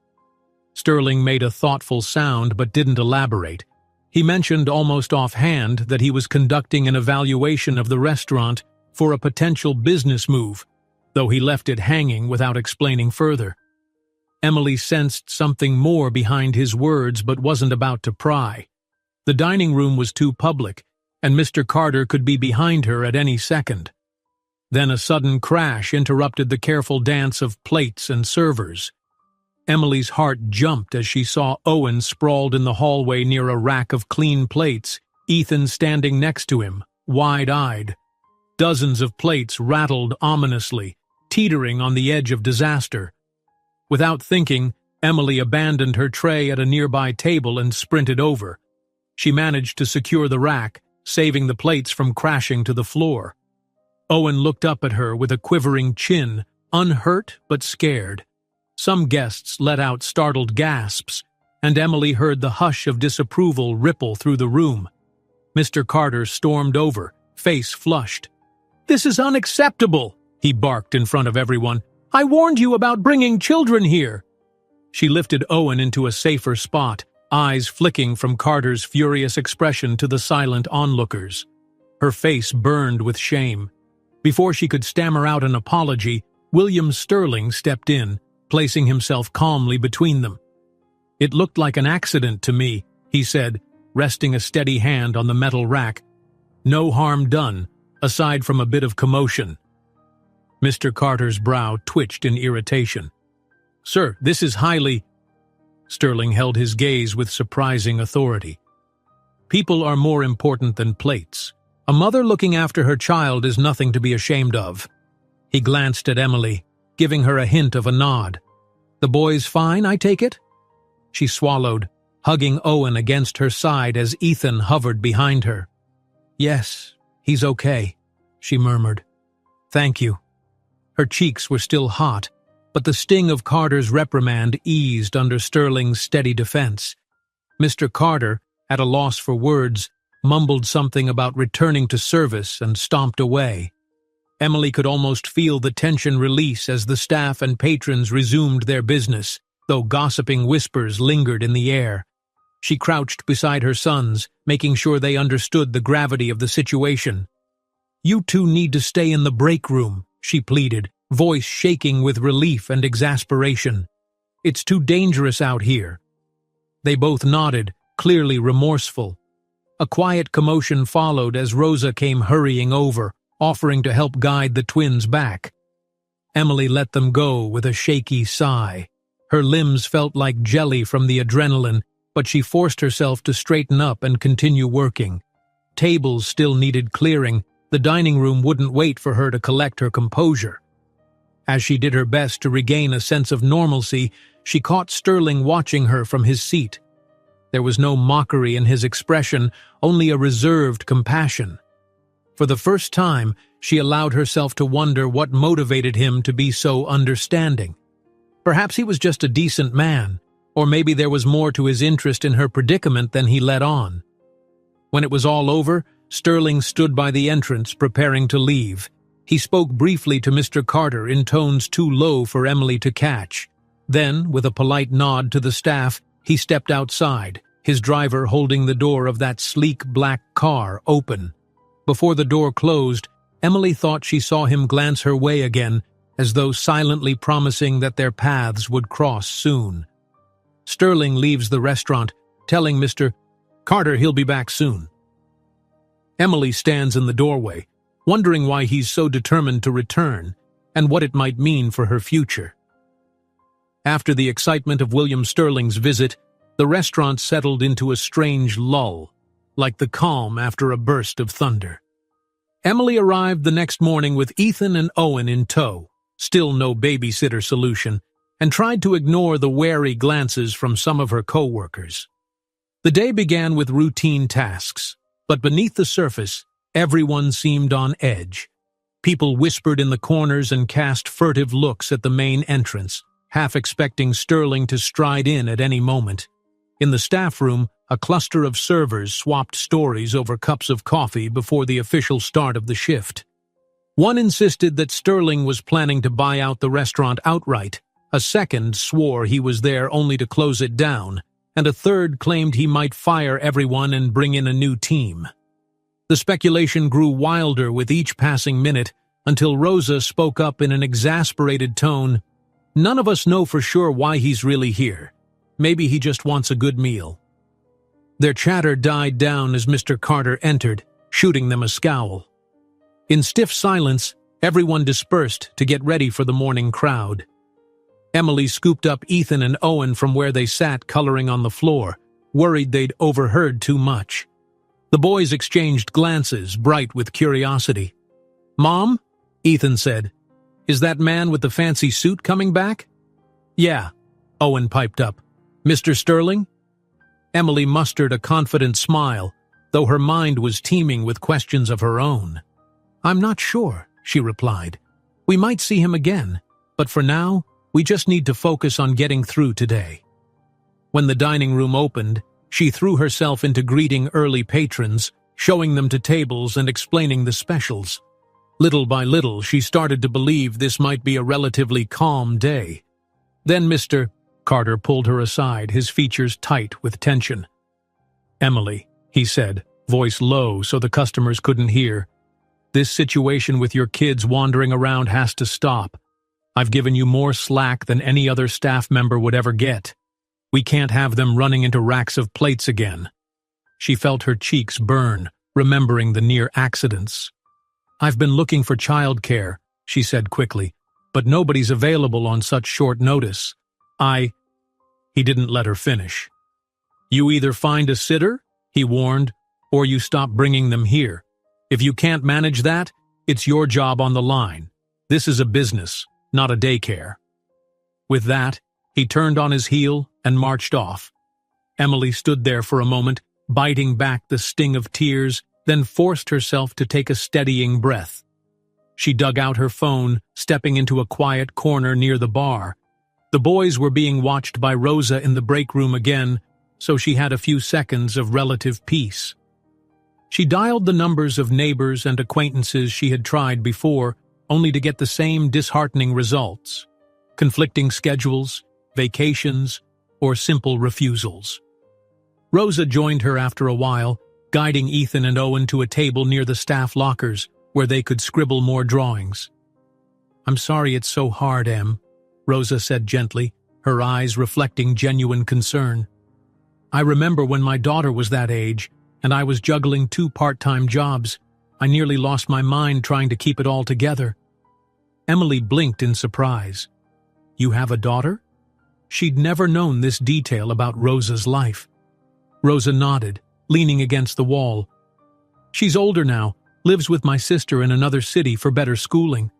Sterling made a thoughtful sound but didn't elaborate. He mentioned almost offhand that he was conducting an evaluation of the restaurant for a potential business move, though he left it hanging without explaining further. Emily sensed something more behind his words but wasn't about to pry. The dining room was too public, and Mr. Carter could be behind her at any second. Then a sudden crash interrupted the careful dance of plates and servers. Emily's heart jumped as she saw Owen sprawled in the hallway near a rack of clean plates, Ethan standing next to him, wide-eyed. Dozens of plates rattled ominously, teetering on the edge of disaster. Without thinking, Emily abandoned her tray at a nearby table and sprinted over. She managed to secure the rack, saving the plates from crashing to the floor. Owen looked up at her with a quivering chin, unhurt but scared. Some guests let out startled gasps, and Emily heard the hush of disapproval ripple through the room. Mr. Carter stormed over, face flushed. "This is unacceptable," he barked in front of everyone. "I warned you about bringing children here." She lifted Owen into a safer spot, eyes flicking from Carter's furious expression to the silent onlookers. Her face burned with shame. Before she could stammer out an apology, William Sterling stepped in, placing himself calmly between them. "It looked like an accident to me," he said, resting a steady hand on the metal rack. "No harm done, aside from a bit of commotion." Mr. Carter's brow twitched in irritation. "Sir, this is highly—" Sterling held his gaze with surprising authority. "People are more important than plates. A mother looking after her child is nothing to be ashamed of." He glanced at Emily, giving her a hint of a nod. "The boy's fine, I take it?" She swallowed, hugging Owen against her side as Ethan hovered behind her. "Yes, he's okay," she murmured. "Thank you." Her cheeks were still hot, but the sting of Carter's reprimand eased under Sterling's steady defense. Mr. Carter, at a loss for words, mumbled something about returning to service and stomped away. Emily could almost feel the tension release as the staff and patrons resumed their business, though gossiping whispers lingered in the air. She crouched beside her sons, making sure they understood the gravity of the situation. "You two need to stay in the break room," she pleaded, voice shaking with relief and exasperation. "It's too dangerous out here." They both nodded, clearly remorseful. A quiet commotion followed as Rosa came hurrying over, offering to help guide the twins back. Emily let them go with a shaky sigh. Her limbs felt like jelly from the adrenaline, but she forced herself to straighten up and continue working. Tables still needed clearing. The dining room wouldn't wait for her to collect her composure. As she did her best to regain a sense of normalcy, she caught Sterling watching her from his seat. There was no mockery in his expression, only a reserved compassion. For the first time, she allowed herself to wonder what motivated him to be so understanding. Perhaps he was just a decent man, or maybe there was more to his interest in her predicament than he let on. When it was all over, Sterling stood by the entrance, preparing to leave. He spoke briefly to Mr. Carter in tones too low for Emily to catch. Then, with a polite nod to the staff, he stepped outside, his driver holding the door of that sleek black car open. Before the door closed, Emily thought she saw him glance her way again, as though silently promising that their paths would cross soon. Sterling leaves the restaurant, telling Mr. Carter he'll be back soon. Emily stands in the doorway, wondering why he's so determined to return, and what it might mean for her future. After the excitement of William Sterling's visit, the restaurant settled into a strange lull, like the calm after a burst of thunder. Emily arrived the next morning with Ethan and Owen in tow, still no babysitter solution, and tried to ignore the wary glances from some of her co-workers. The day began with routine tasks, but beneath the surface, everyone seemed on edge. People whispered in the corners and cast furtive looks at the main entrance, half expecting Sterling to stride in at any moment. In the staff room, a cluster of servers swapped stories over cups of coffee before the official start of the shift. One insisted that Sterling was planning to buy out the restaurant outright, a second swore he was there only to close it down, and a third claimed he might fire everyone and bring in a new team. The speculation grew wilder with each passing minute, until Rosa spoke up in an exasperated tone. "None of us know for sure why he's really here. Maybe he just wants a good meal." Their chatter died down as Mr. Carter entered, shooting them a scowl. In stiff silence, everyone dispersed to get ready for the morning crowd. Emily scooped up Ethan and Owen from where they sat coloring on the floor, worried they'd overheard too much. The boys exchanged glances, bright with curiosity. "Mom," Ethan said, "is that man with the fancy suit coming back?" "Yeah," Owen piped up. "Mr. Sterling?" Emily mustered a confident smile, though her mind was teeming with questions of her own. "I'm not sure," she replied. "We might see him again, but for now, we just need to focus on getting through today." When the dining room opened, she threw herself into greeting early patrons, showing them to tables and explaining the specials. Little by little, she started to believe this might be a relatively calm day. Then Mr. Carter pulled her aside, his features tight with tension. "Emily," he said, voice low so the customers couldn't hear, "this situation with your kids wandering around has to stop. I've given you more slack than any other staff member would ever get. We can't have them running into racks of plates again." She felt her cheeks burn, remembering the near accidents. "I've been looking for childcare," she said quickly, "but nobody's available on such short notice. He didn't let her finish. "You either find a sitter," he warned, "or you stop bringing them here. If you can't manage that, it's your job on the line. This is a business, not a daycare." With that, he turned on his heel and marched off. Emily stood there for a moment, biting back the sting of tears, then forced herself to take a steadying breath. She dug out her phone, stepping into a quiet corner near the bar. The boys were being watched by Rosa in the break room again, so she had a few seconds of relative peace. She dialed the numbers of neighbors and acquaintances she had tried before, only to get the same disheartening results: conflicting schedules, vacations, or simple refusals. Rosa joined her after a while, guiding Ethan and Owen to a table near the staff lockers, where they could scribble more drawings. "I'm sorry it's so hard, Em," Rosa said gently, her eyes reflecting genuine concern. "I remember when my daughter was that age, and I was juggling 2 part-time jobs. I nearly lost my mind trying to keep it all together." Emily blinked in surprise. "You have a daughter?" She'd never known this detail about Rosa's life. Rosa nodded, leaning against the wall. She's older now, lives with my sister in another city for better schooling.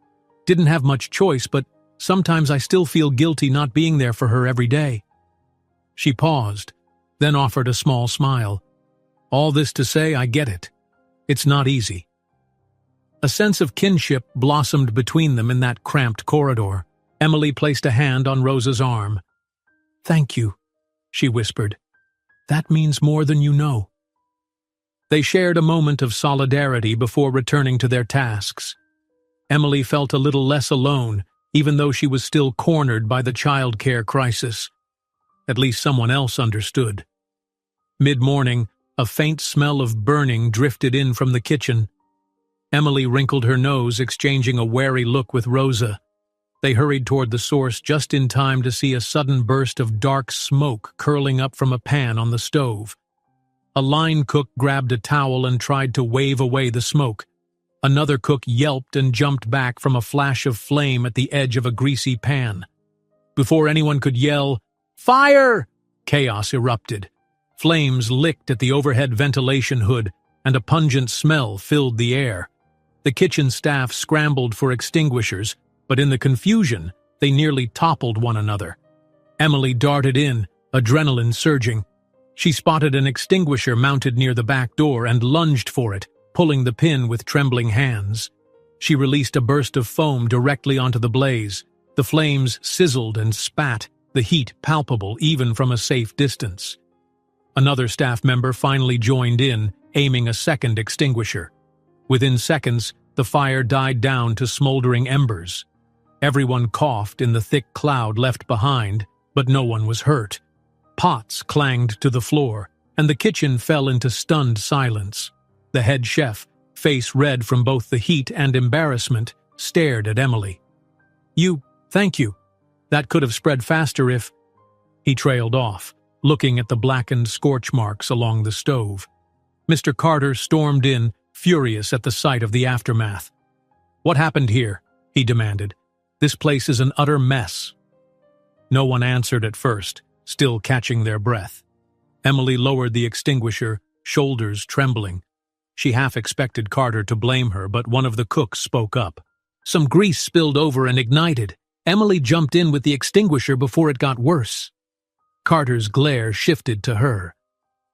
Didn't have much choice, but sometimes I still feel guilty not being there for her every day. She paused, then offered a small smile. All this to say, I get it. It's not easy. A sense of kinship blossomed between them in that cramped corridor. Emily placed a hand on Rosa's arm. "Thank you," she whispered. "That means more than you know." They shared a moment of solidarity before returning to their tasks. Emily felt a little less alone, even though she was still cornered by the childcare crisis. At least someone else understood. Mid-morning, a faint smell of burning drifted in from the kitchen. Emily wrinkled her nose, exchanging a wary look with Rosa. They hurried toward the source just in time to see a sudden burst of dark smoke curling up from a pan on the stove. A line cook grabbed a towel and tried to wave away the smoke. Another cook yelped and jumped back from a flash of flame at the edge of a greasy pan. Before anyone could yell, "Fire!" chaos erupted. Flames licked at the overhead ventilation hood, and a pungent smell filled the air. The kitchen staff scrambled for extinguishers, but in the confusion, they nearly toppled one another. Emily darted in, adrenaline surging. She spotted an extinguisher mounted near the back door and lunged for it, pulling the pin with trembling hands. She released a burst of foam directly onto the blaze. The flames sizzled and spat, the heat palpable even from a safe distance. Another staff member finally joined in, aiming a second extinguisher. Within seconds, the fire died down to smoldering embers. Everyone coughed in the thick cloud left behind, but no one was hurt. Pots clanged to the floor, and the kitchen fell into stunned silence. The head chef, face red from both the heat and embarrassment, stared at Emily. Thank you. That could have spread faster if—" He trailed off, looking at the blackened scorch marks along the stove. Mr. Carter stormed in, furious at the sight of the aftermath. "What happened here?" he demanded. "This place is an utter mess." No one answered at first, still catching their breath. Emily lowered the extinguisher, shoulders trembling. She half expected Carter to blame her, but one of the cooks spoke up. "Some grease spilled over and ignited. Emily jumped in with the extinguisher before it got worse." Carter's glare shifted to her.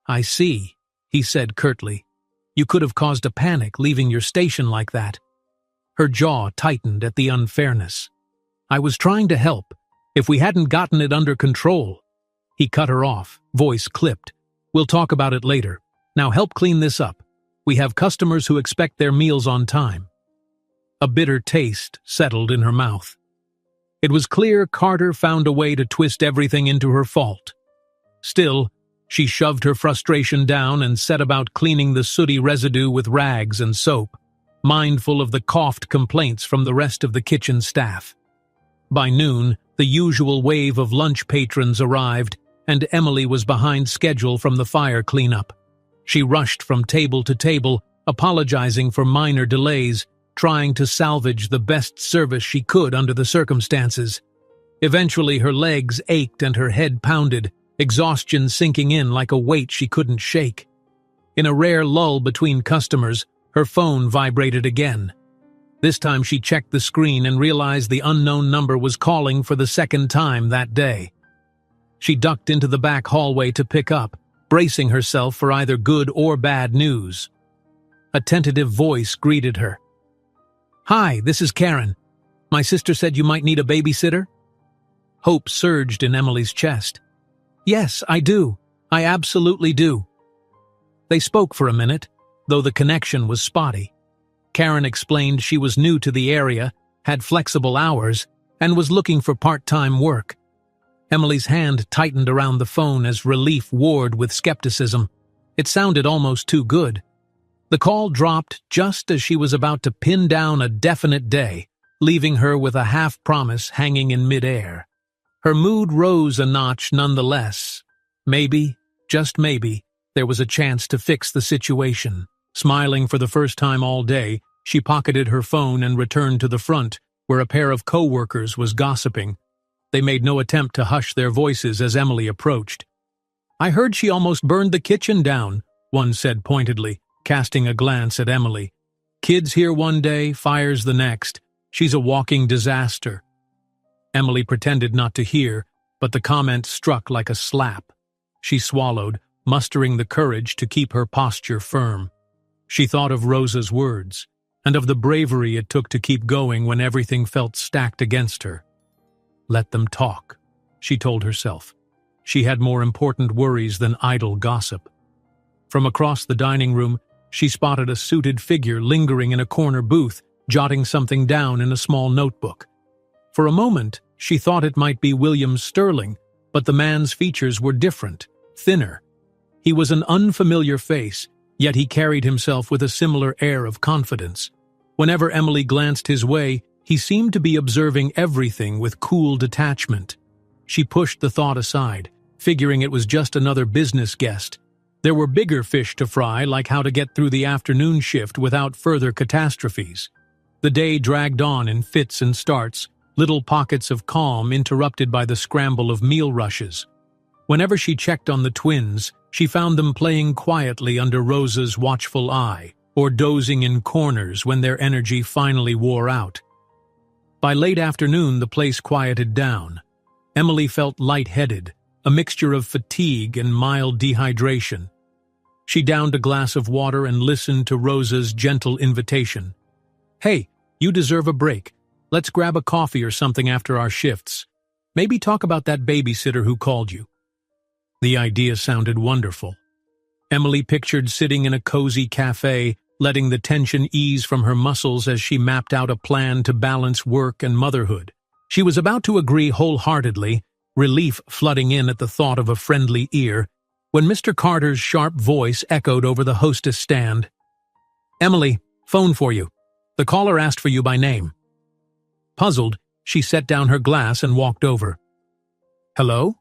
"I see," he said curtly. "You could have caused a panic leaving your station like that." Her jaw tightened at the unfairness. "I was trying to help. If we hadn't gotten it under control—" He cut her off, voice clipped. "We'll talk about it later. Now help clean this up. We have customers who expect their meals on time." A bitter taste settled in her mouth. It was clear Carter found a way to twist everything into her fault. Still, she shoved her frustration down and set about cleaning the sooty residue with rags and soap, mindful of the coughed complaints from the rest of the kitchen staff. By noon, the usual wave of lunch patrons arrived, and Emily was behind schedule from the fire cleanup. She rushed from table to table, apologizing for minor delays, trying to salvage the best service she could under the circumstances. Eventually, her legs ached and her head pounded, exhaustion sinking in like a weight she couldn't shake. In a rare lull between customers, her phone vibrated again. This time she checked the screen and realized the unknown number was calling for the second time that day. She ducked into the back hallway to pick up, bracing herself for either good or bad news. A tentative voice greeted her. "Hi, this is Karen. My sister said you might need a babysitter?" Hope surged in Emily's chest. "Yes, I do. I absolutely do." They spoke for a minute, though the connection was spotty. Karen explained she was new to the area, had flexible hours, and was looking for part-time work. Emily's hand tightened around the phone as relief warred with skepticism. It sounded almost too good. The call dropped just as she was about to pin down a definite day, leaving her with a half-promise hanging in midair. Her mood rose a notch nonetheless. Maybe, just maybe, there was a chance to fix the situation. Smiling for the first time all day, she pocketed her phone and returned to the front, where a pair of co-workers was gossiping. They made no attempt to hush their voices as Emily approached. "I heard she almost burned the kitchen down," one said pointedly, casting a glance at Emily. "Kids here one day, fires the next. She's a walking disaster." Emily pretended not to hear, but the comment struck like a slap. She swallowed, mustering the courage to keep her posture firm. She thought of Rosa's words, and of the bravery it took to keep going when everything felt stacked against her. Let them talk, she told herself. She had more important worries than idle gossip. From across the dining room, she spotted a suited figure lingering in a corner booth, jotting something down in a small notebook. For a moment, she thought it might be William Sterling, but the man's features were different, thinner. He was an unfamiliar face, yet he carried himself with a similar air of confidence. Whenever Emily glanced his way, he seemed to be observing everything with cool detachment. She pushed the thought aside, figuring it was just another business guest. There were bigger fish to fry, like how to get through the afternoon shift without further catastrophes. The day dragged on in fits and starts, little pockets of calm interrupted by the scramble of meal rushes. Whenever she checked on the twins, she found them playing quietly under Rosa's watchful eye, or dozing in corners when their energy finally wore out. By late afternoon, the place quieted down. Emily felt lightheaded, a mixture of fatigue and mild dehydration. She downed a glass of water and listened to Rosa's gentle invitation. "Hey, you deserve a break. Let's grab a coffee or something after our shifts. Maybe talk about that babysitter who called you." The idea sounded wonderful. Emily pictured sitting in a cozy cafe, letting the tension ease from her muscles as she mapped out a plan to balance work and motherhood. She was about to agree wholeheartedly, relief flooding in at the thought of a friendly ear, when Mr. Carter's sharp voice echoed over the hostess stand. "Emily, phone for you. The caller asked for you by name." Puzzled, she set down her glass and walked over. "Hello?"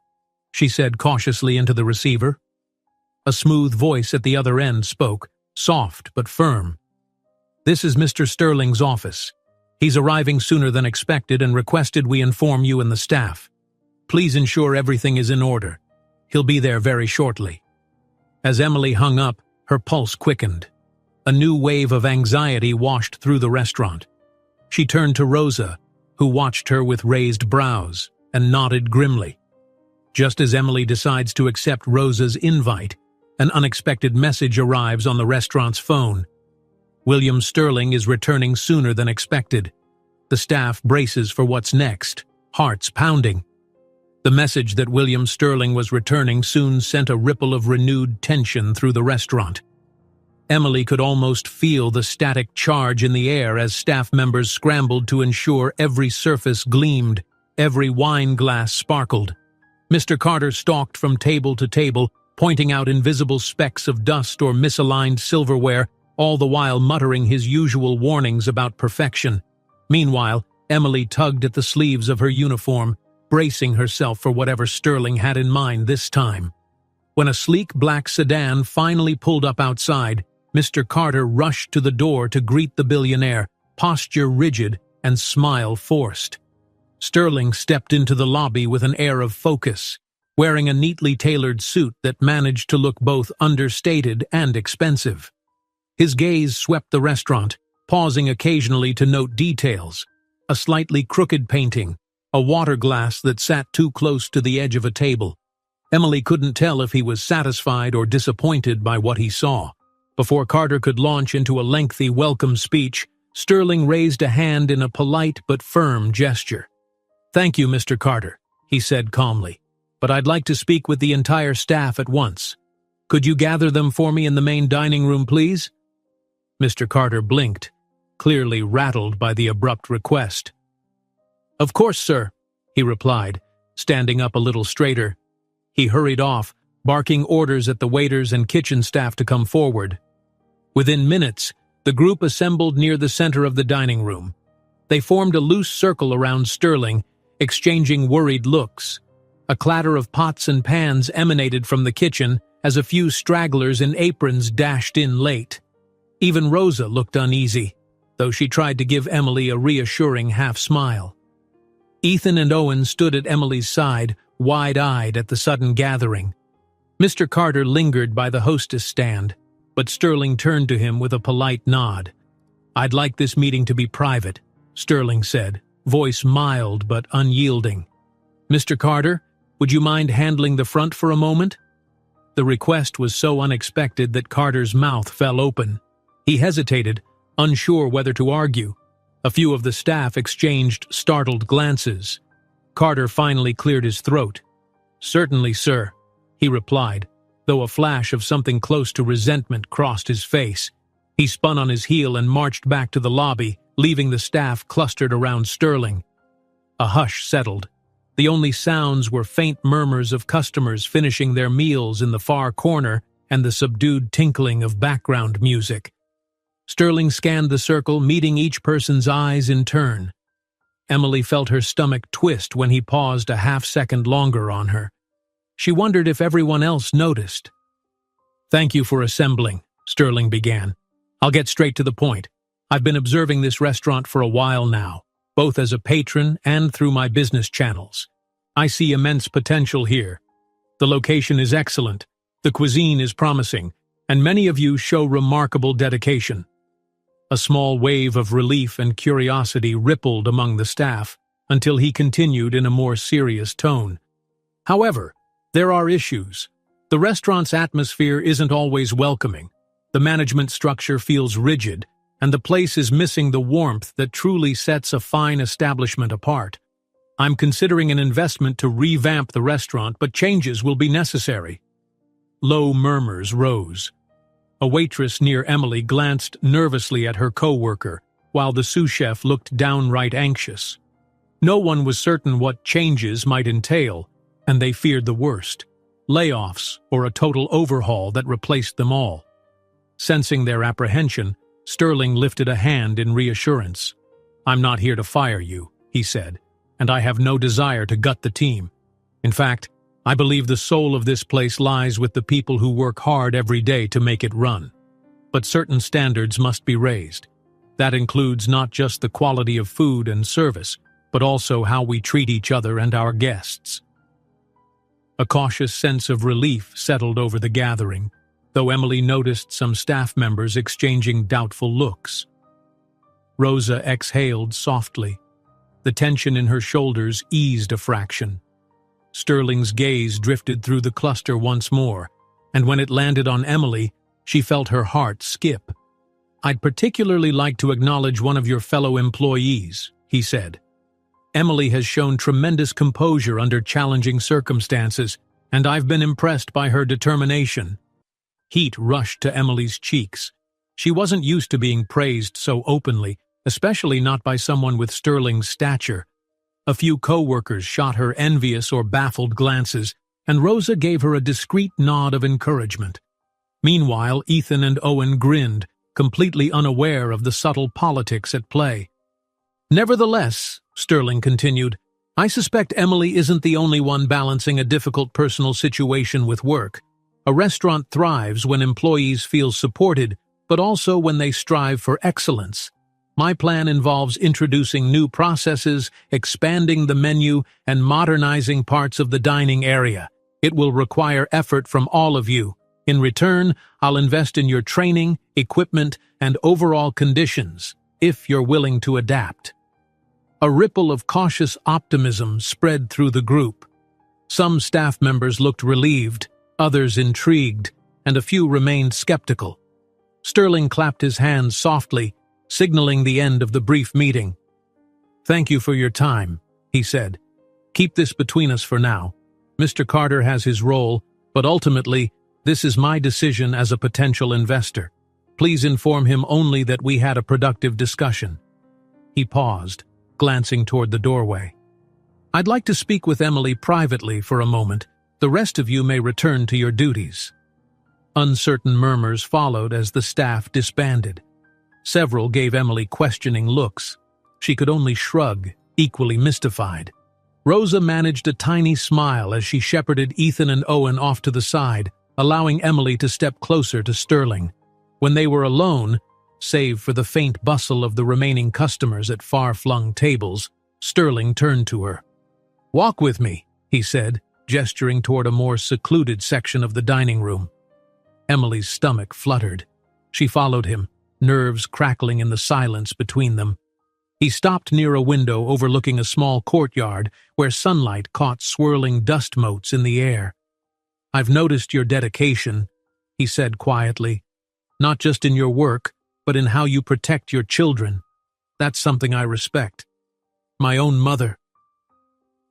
she said cautiously into the receiver. A smooth voice at the other end spoke, soft but firm. "This is Mr. Sterling's office. He's arriving sooner than expected and requested we inform you and the staff. Please ensure everything is in order. He'll be there very shortly." As Emily hung up, her pulse quickened. A new wave of anxiety washed through the restaurant. She turned to Rosa, who watched her with raised brows, and nodded grimly. Just as Emily decides to accept Rosa's invite, an unexpected message arrives on the restaurant's phone. William Sterling is returning sooner than expected. The staff braces for what's next, hearts pounding. The message that William Sterling was returning soon sent a ripple of renewed tension through the restaurant. Emily could almost feel the static charge in the air as staff members scrambled to ensure every surface gleamed, every wine glass sparkled. Mr. Carter stalked from table to table, pointing out invisible specks of dust or misaligned silverware, all the while muttering his usual warnings about perfection. Meanwhile, Emily tugged at the sleeves of her uniform, bracing herself for whatever Sterling had in mind this time. When a sleek black sedan finally pulled up outside, Mr. Carter rushed to the door to greet the billionaire, posture rigid and smile forced. Sterling stepped into the lobby with an air of focus, wearing a neatly tailored suit that managed to look both understated and expensive. His gaze swept the restaurant, pausing occasionally to note details: a slightly crooked painting, a water glass that sat too close to the edge of a table. Emily couldn't tell if he was satisfied or disappointed by what he saw. Before Carter could launch into a lengthy welcome speech, Sterling raised a hand in a polite but firm gesture. "Thank you, Mr. Carter," he said calmly, "but I'd like to speak with the entire staff at once. Could you gather them for me in the main dining room, please?" Mr. Carter blinked, clearly rattled by the abrupt request. "Of course, sir," he replied, standing up a little straighter. He hurried off, barking orders at the waiters and kitchen staff to come forward. Within minutes, the group assembled near the center of the dining room. They formed a loose circle around Sterling, exchanging worried looks. A clatter of pots and pans emanated from the kitchen as a few stragglers in aprons dashed in late. Even Rosa looked uneasy, though she tried to give Emily a reassuring half-smile. Ethan and Owen stood at Emily's side, wide-eyed at the sudden gathering. Mr. Carter lingered by the hostess stand, but Sterling turned to him with a polite nod. "I'd like this meeting to be private," Sterling said, voice mild but unyielding. "Mr. Carter, would you mind handling the front for a moment?" The request was so unexpected that Carter's mouth fell open. He hesitated, unsure whether to argue. A few of the staff exchanged startled glances. Carter finally cleared his throat. "Certainly, sir," he replied, though a flash of something close to resentment crossed his face. He spun on his heel and marched back to the lobby, leaving the staff clustered around Sterling. A hush settled. The only sounds were faint murmurs of customers finishing their meals in the far corner and the subdued tinkling of background music. Sterling scanned the circle, meeting each person's eyes in turn. Emily felt her stomach twist when he paused a half-second longer on her. She wondered if everyone else noticed. "Thank you for assembling," Sterling began. "I'll get straight to the point. I've been observing this restaurant for a while now, both as a patron and through my business channels. I see immense potential here. The location is excellent, the cuisine is promising, and many of you show remarkable dedication." A small wave of relief and curiosity rippled among the staff, until he continued in a more serious tone. "However, there are issues. The restaurant's atmosphere isn't always welcoming. The management structure feels rigid, and the place is missing the warmth that truly sets a fine establishment apart. I'm considering an investment to revamp the restaurant, but changes will be necessary." Low murmurs rose. A waitress near Emily glanced nervously at her co-worker, while the sous chef looked downright anxious. No one was certain what changes might entail, and they feared the worst: layoffs or a total overhaul that replaced them all. Sensing their apprehension, Sterling lifted a hand in reassurance. "I'm not here to fire you," he said, "and I have no desire to gut the team. In fact, I believe the soul of this place lies with the people who work hard every day to make it run. But certain standards must be raised. That includes not just the quality of food and service, but also how we treat each other and our guests." A cautious sense of relief settled over the gathering, though Emily noticed some staff members exchanging doubtful looks. Rosa exhaled softly. The tension in her shoulders eased a fraction. Sterling's gaze drifted through the cluster once more, and when it landed on Emily, she felt her heart skip. "I'd particularly like to acknowledge one of your fellow employees," he said. "Emily has shown tremendous composure under challenging circumstances, and I've been impressed by her determination." Heat rushed to Emily's cheeks. She wasn't used to being praised so openly, especially not by someone with Sterling's stature. A few co-workers shot her envious or baffled glances, and Rosa gave her a discreet nod of encouragement. Meanwhile, Ethan and Owen grinned, completely unaware of the subtle politics at play. "Nevertheless," Sterling continued, "I suspect Emily isn't the only one balancing a difficult personal situation with work. A restaurant thrives when employees feel supported, but also when they strive for excellence. My plan involves introducing new processes, expanding the menu, and modernizing parts of the dining area. It will require effort from all of you. In return, I'll invest in your training, equipment, and overall conditions, if you're willing to adapt." A ripple of cautious optimism spread through the group. Some staff members looked relieved, others intrigued, and a few remained skeptical. Sterling clapped his hands softly, signaling the end of the brief meeting. "Thank you for your time," he said. "Keep this between us for now. Mr. Carter has his role, but ultimately, this is my decision as a potential investor. Please inform him only that we had a productive discussion." He paused, glancing toward the doorway. "I'd like to speak with Emily privately for a moment. The rest of you may return to your duties." Uncertain murmurs followed as the staff disbanded. Several gave Emily questioning looks. She could only shrug, equally mystified. Rosa managed a tiny smile as she shepherded Ethan and Owen off to the side, allowing Emily to step closer to Sterling. When they were alone, save for the faint bustle of the remaining customers at far-flung tables, Sterling turned to her. "Walk with me," he said, gesturing toward a more secluded section of the dining room. Emily's stomach fluttered. She followed him, nerves crackling in the silence between them. He stopped near a window overlooking a small courtyard where sunlight caught swirling dust motes in the air. "I've noticed your dedication," he said quietly. "Not just in your work, but in how you protect your children. That's something I respect. My own mother."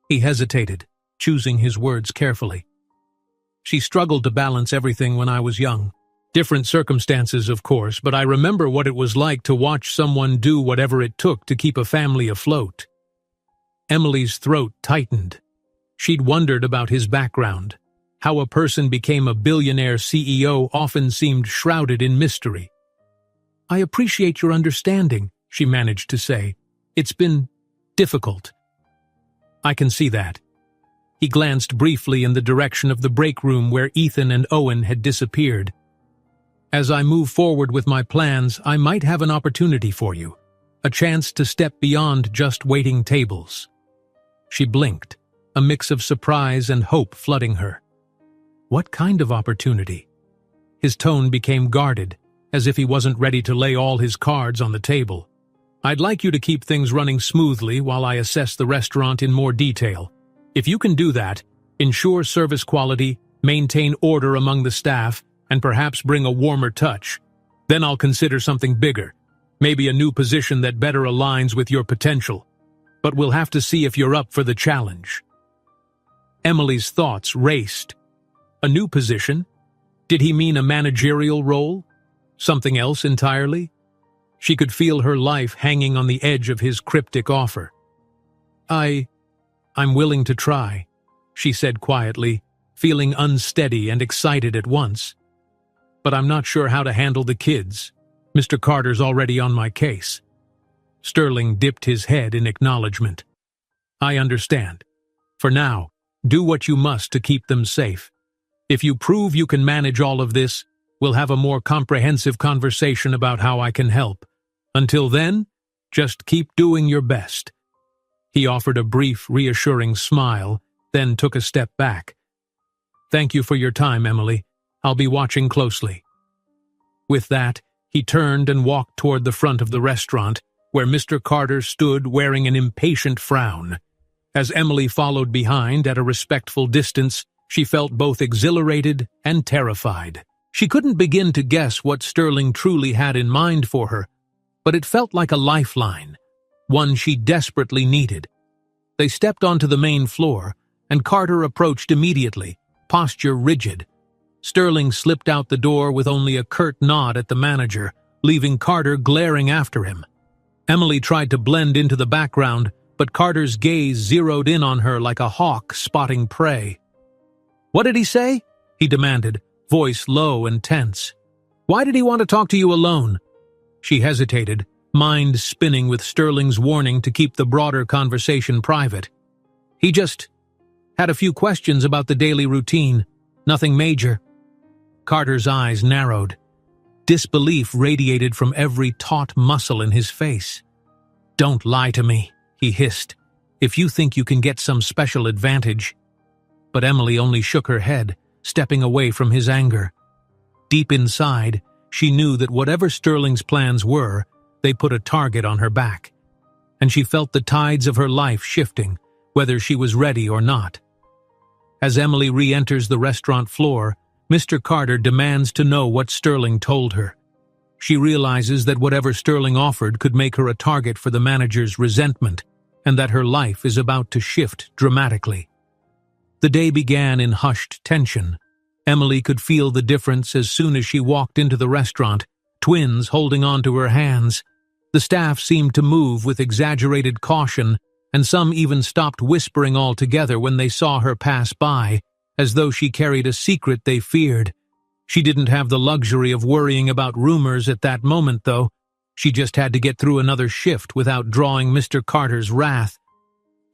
He hesitated, choosing his words carefully. "She struggled to balance everything when I was young. Different circumstances, of course, but I remember what it was like to watch someone do whatever it took to keep a family afloat." Emily's throat tightened. She'd wondered about his background. How a person became a billionaire CEO often seemed shrouded in mystery. "I appreciate your understanding," she managed to say. "It's been difficult." "I can see that." He glanced briefly in the direction of the break room where Ethan and Owen had disappeared. "As I move forward with my plans, I might have an opportunity for you, a chance to step beyond just waiting tables." She blinked, a mix of surprise and hope flooding her. What kind of opportunity? His tone became guarded, as if he wasn't ready to lay all his cards on the table. "I'd like you to keep things running smoothly while I assess the restaurant in more detail. If you can do that, ensure service quality, maintain order among the staff, and perhaps bring a warmer touch, then I'll consider something bigger, maybe a new position that better aligns with your potential. But we'll have to see if you're up for the challenge." Emily's thoughts raced. A new position? Did he mean a managerial role? Something else entirely? She could feel her life hanging on the edge of his cryptic offer. I'm willing to try," she said quietly, feeling unsteady and excited at once. "But I'm not sure how to handle the kids. Mr. Carter's already on my case." Sterling dipped his head in acknowledgement. "I understand. For now, do what you must to keep them safe. If you prove you can manage all of this, we'll have a more comprehensive conversation about how I can help. Until then, just keep doing your best." He offered a brief, reassuring smile, then took a step back. "Thank you for your time, Emily. I'll be watching closely." With that, he turned and walked toward the front of the restaurant, where Mr. Carter stood wearing an impatient frown. As Emily followed behind at a respectful distance, she felt both exhilarated and terrified. She couldn't begin to guess what Sterling truly had in mind for her, but it felt like a lifeline, one she desperately needed. They stepped onto the main floor, and Carter approached immediately, posture rigid. Sterling slipped out the door with only a curt nod at the manager, leaving Carter glaring after him. Emily tried to blend into the background, but Carter's gaze zeroed in on her like a hawk spotting prey. "What did he say?" he demanded, voice low and tense. "Why did he want to talk to you alone?" She hesitated, mind spinning with Sterling's warning to keep the broader conversation private. "He just had a few questions about the daily routine. Nothing major." Carter's eyes narrowed. Disbelief radiated from every taut muscle in his face. "Don't lie to me," he hissed. "If you think you can get some special advantage." But Emily only shook her head, stepping away from his anger. Deep inside, she knew that whatever Sterling's plans were, they put a target on her back. And she felt the tides of her life shifting, whether she was ready or not. As Emily re-enters the restaurant floor, Mr. Carter demands to know what Sterling told her. She realizes that whatever Sterling offered could make her a target for the manager's resentment, and that her life is about to shift dramatically. The day began in hushed tension. Emily could feel the difference as soon as she walked into the restaurant, twins holding onto her hands. The staff seemed to move with exaggerated caution, and some even stopped whispering altogether when they saw her pass by, as though she carried a secret they feared. She didn't have the luxury of worrying about rumors at that moment, though. She just had to get through another shift without drawing Mr. Carter's wrath.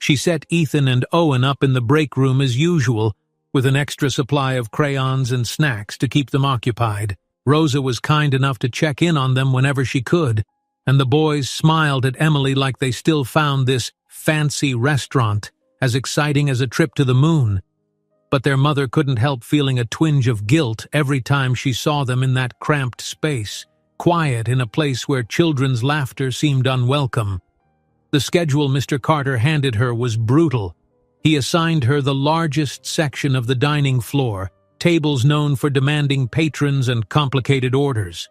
She set Ethan and Owen up in the break room as usual, with an extra supply of crayons and snacks to keep them occupied. Rosa was kind enough to check in on them whenever she could, and the boys smiled at Emily like they still found this fancy restaurant as exciting as a trip to the moon. but their mother couldn't help feeling a twinge of guilt every time she saw them in that cramped space, quiet in a place where children's laughter seemed unwelcome. The schedule Mr. Carter handed her was brutal. He assigned her the largest section of the dining floor, tables known for demanding patrons and complicated orders.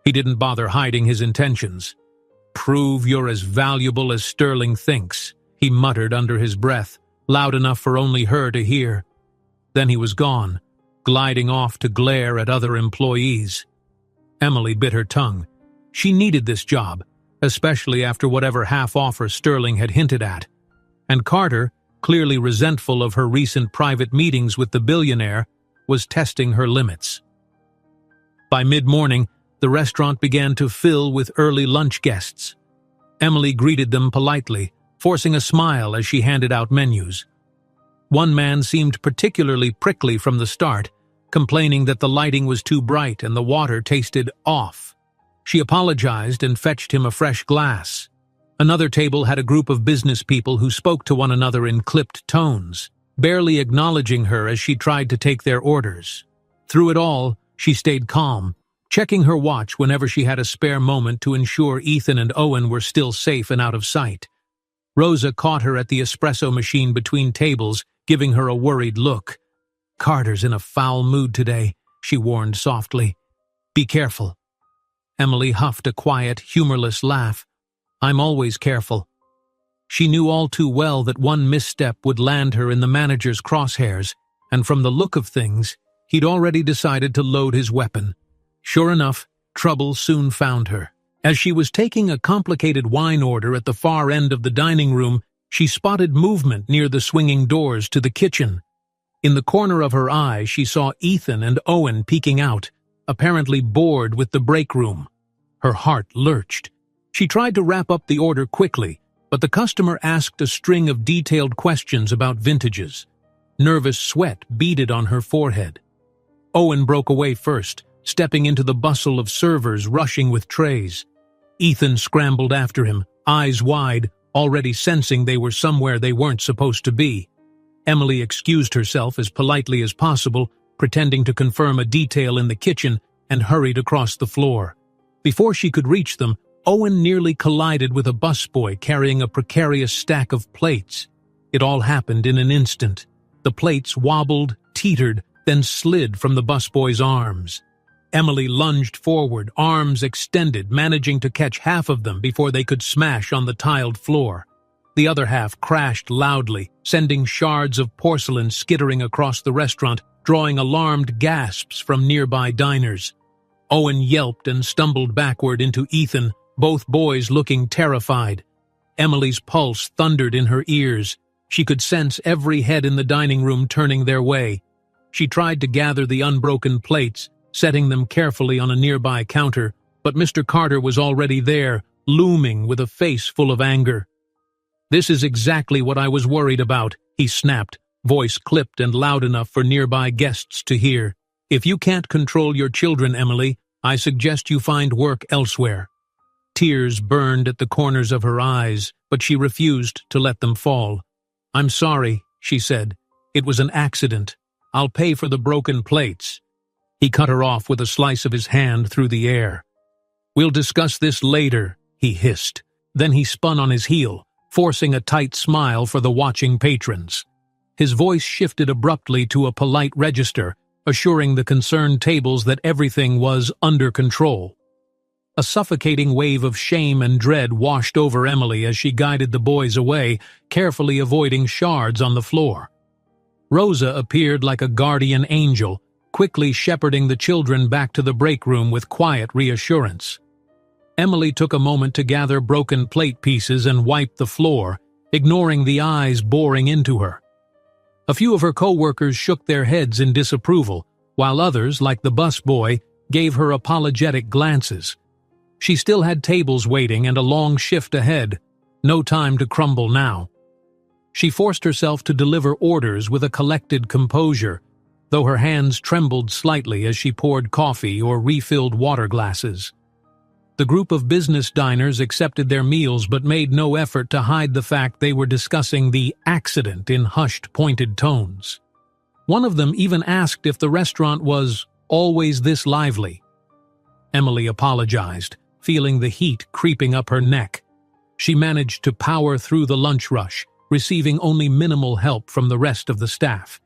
He didn't bother hiding his intentions. "Prove you're as valuable as Sterling thinks," he muttered under his breath, loud enough for only her to hear. Then he was gone, gliding off to glare at other employees. Emily bit her tongue. She needed this job, especially after whatever half-offer Sterling had hinted at. And Carter, clearly resentful of her recent private meetings with the billionaire, was testing her limits. By mid-morning, the restaurant began to fill with early lunch guests. Emily greeted them politely, forcing a smile as she handed out menus. One man seemed particularly prickly from the start, complaining that the lighting was too bright and the water tasted off. She apologized and fetched him a fresh glass. Another table had a group of business people who spoke to one another in clipped tones, barely acknowledging her as she tried to take their orders. Through it all, she stayed calm, checking her watch whenever she had a spare moment to ensure Ethan and Owen were still safe and out of sight. Rosa caught her at the espresso machine between tables, giving her a worried look. "Carter's in a foul mood today," she warned softly. "Be careful." Emily huffed a quiet, humorless laugh. "I'm always careful." She knew all too well that one misstep would land her in the manager's crosshairs, and from the look of things, he'd already decided to load his weapon. Sure enough, trouble soon found her. As she was taking a complicated wine order at the far end of the dining room, she spotted movement near the swinging doors to the kitchen. In the corner of her eye, she saw Ethan and Owen peeking out, apparently bored with the break room. Her heart lurched. She tried to wrap up the order quickly, but the customer asked a string of detailed questions about vintages. Nervous sweat beaded on her forehead. Owen broke away first, stepping into the bustle of servers rushing with trays. Ethan scrambled after him, eyes wide, already sensing they were somewhere they weren't supposed to be. Emily excused herself as politely as possible, pretending to confirm a detail in the kitchen, and hurried across the floor. Before she could reach them, Owen nearly collided with a busboy carrying a precarious stack of plates. It all happened in an instant. The plates wobbled, teetered, then slid from the busboy's arms. Emily lunged forward, arms extended, managing to catch half of them before they could smash on the tiled floor. The other half crashed loudly, sending shards of porcelain skittering across the restaurant, drawing alarmed gasps from nearby diners. Owen yelped and stumbled backward into Ethan, both boys looking terrified. Emily's pulse thundered in her ears. She could sense every head in the dining room turning their way. She tried to gather the unbroken plates, setting them carefully on a nearby counter, but Mr. Carter was already there, looming with a face full of anger. "This is exactly what I was worried about," he snapped, voice clipped and loud enough for nearby guests to hear. "If you can't control your children, Emily, I suggest you find work elsewhere." Tears burned at the corners of her eyes, but she refused to let them fall. "I'm sorry," she said. "It was an accident. I'll pay for the broken plates." He cut her off with a slice of his hand through the air. "We'll discuss this later," he hissed. Then he spun on his heel, forcing a tight smile for the watching patrons. His voice shifted abruptly to a polite register, assuring the concerned tables that everything was under control. A suffocating wave of shame and dread washed over Emily as she guided the boys away, carefully avoiding shards on the floor. Rosa appeared like a guardian angel, quickly shepherding the children back to the break room with quiet reassurance. Emily took a moment to gather broken plate pieces and wipe the floor, ignoring the eyes boring into her. A few of her co-workers shook their heads in disapproval, while others, like the busboy, gave her apologetic glances. She still had tables waiting and a long shift ahead, no time to crumble now. She forced herself to deliver orders with a collected composure, though her hands trembled slightly as she poured coffee or refilled water glasses. The group of business diners accepted their meals but made no effort to hide the fact they were discussing the accident in hushed, pointed tones. One of them even asked if the restaurant was always this lively. Emily apologized, feeling the heat creeping up her neck. She managed to power through the lunch rush, receiving only minimal help from the rest of the staff.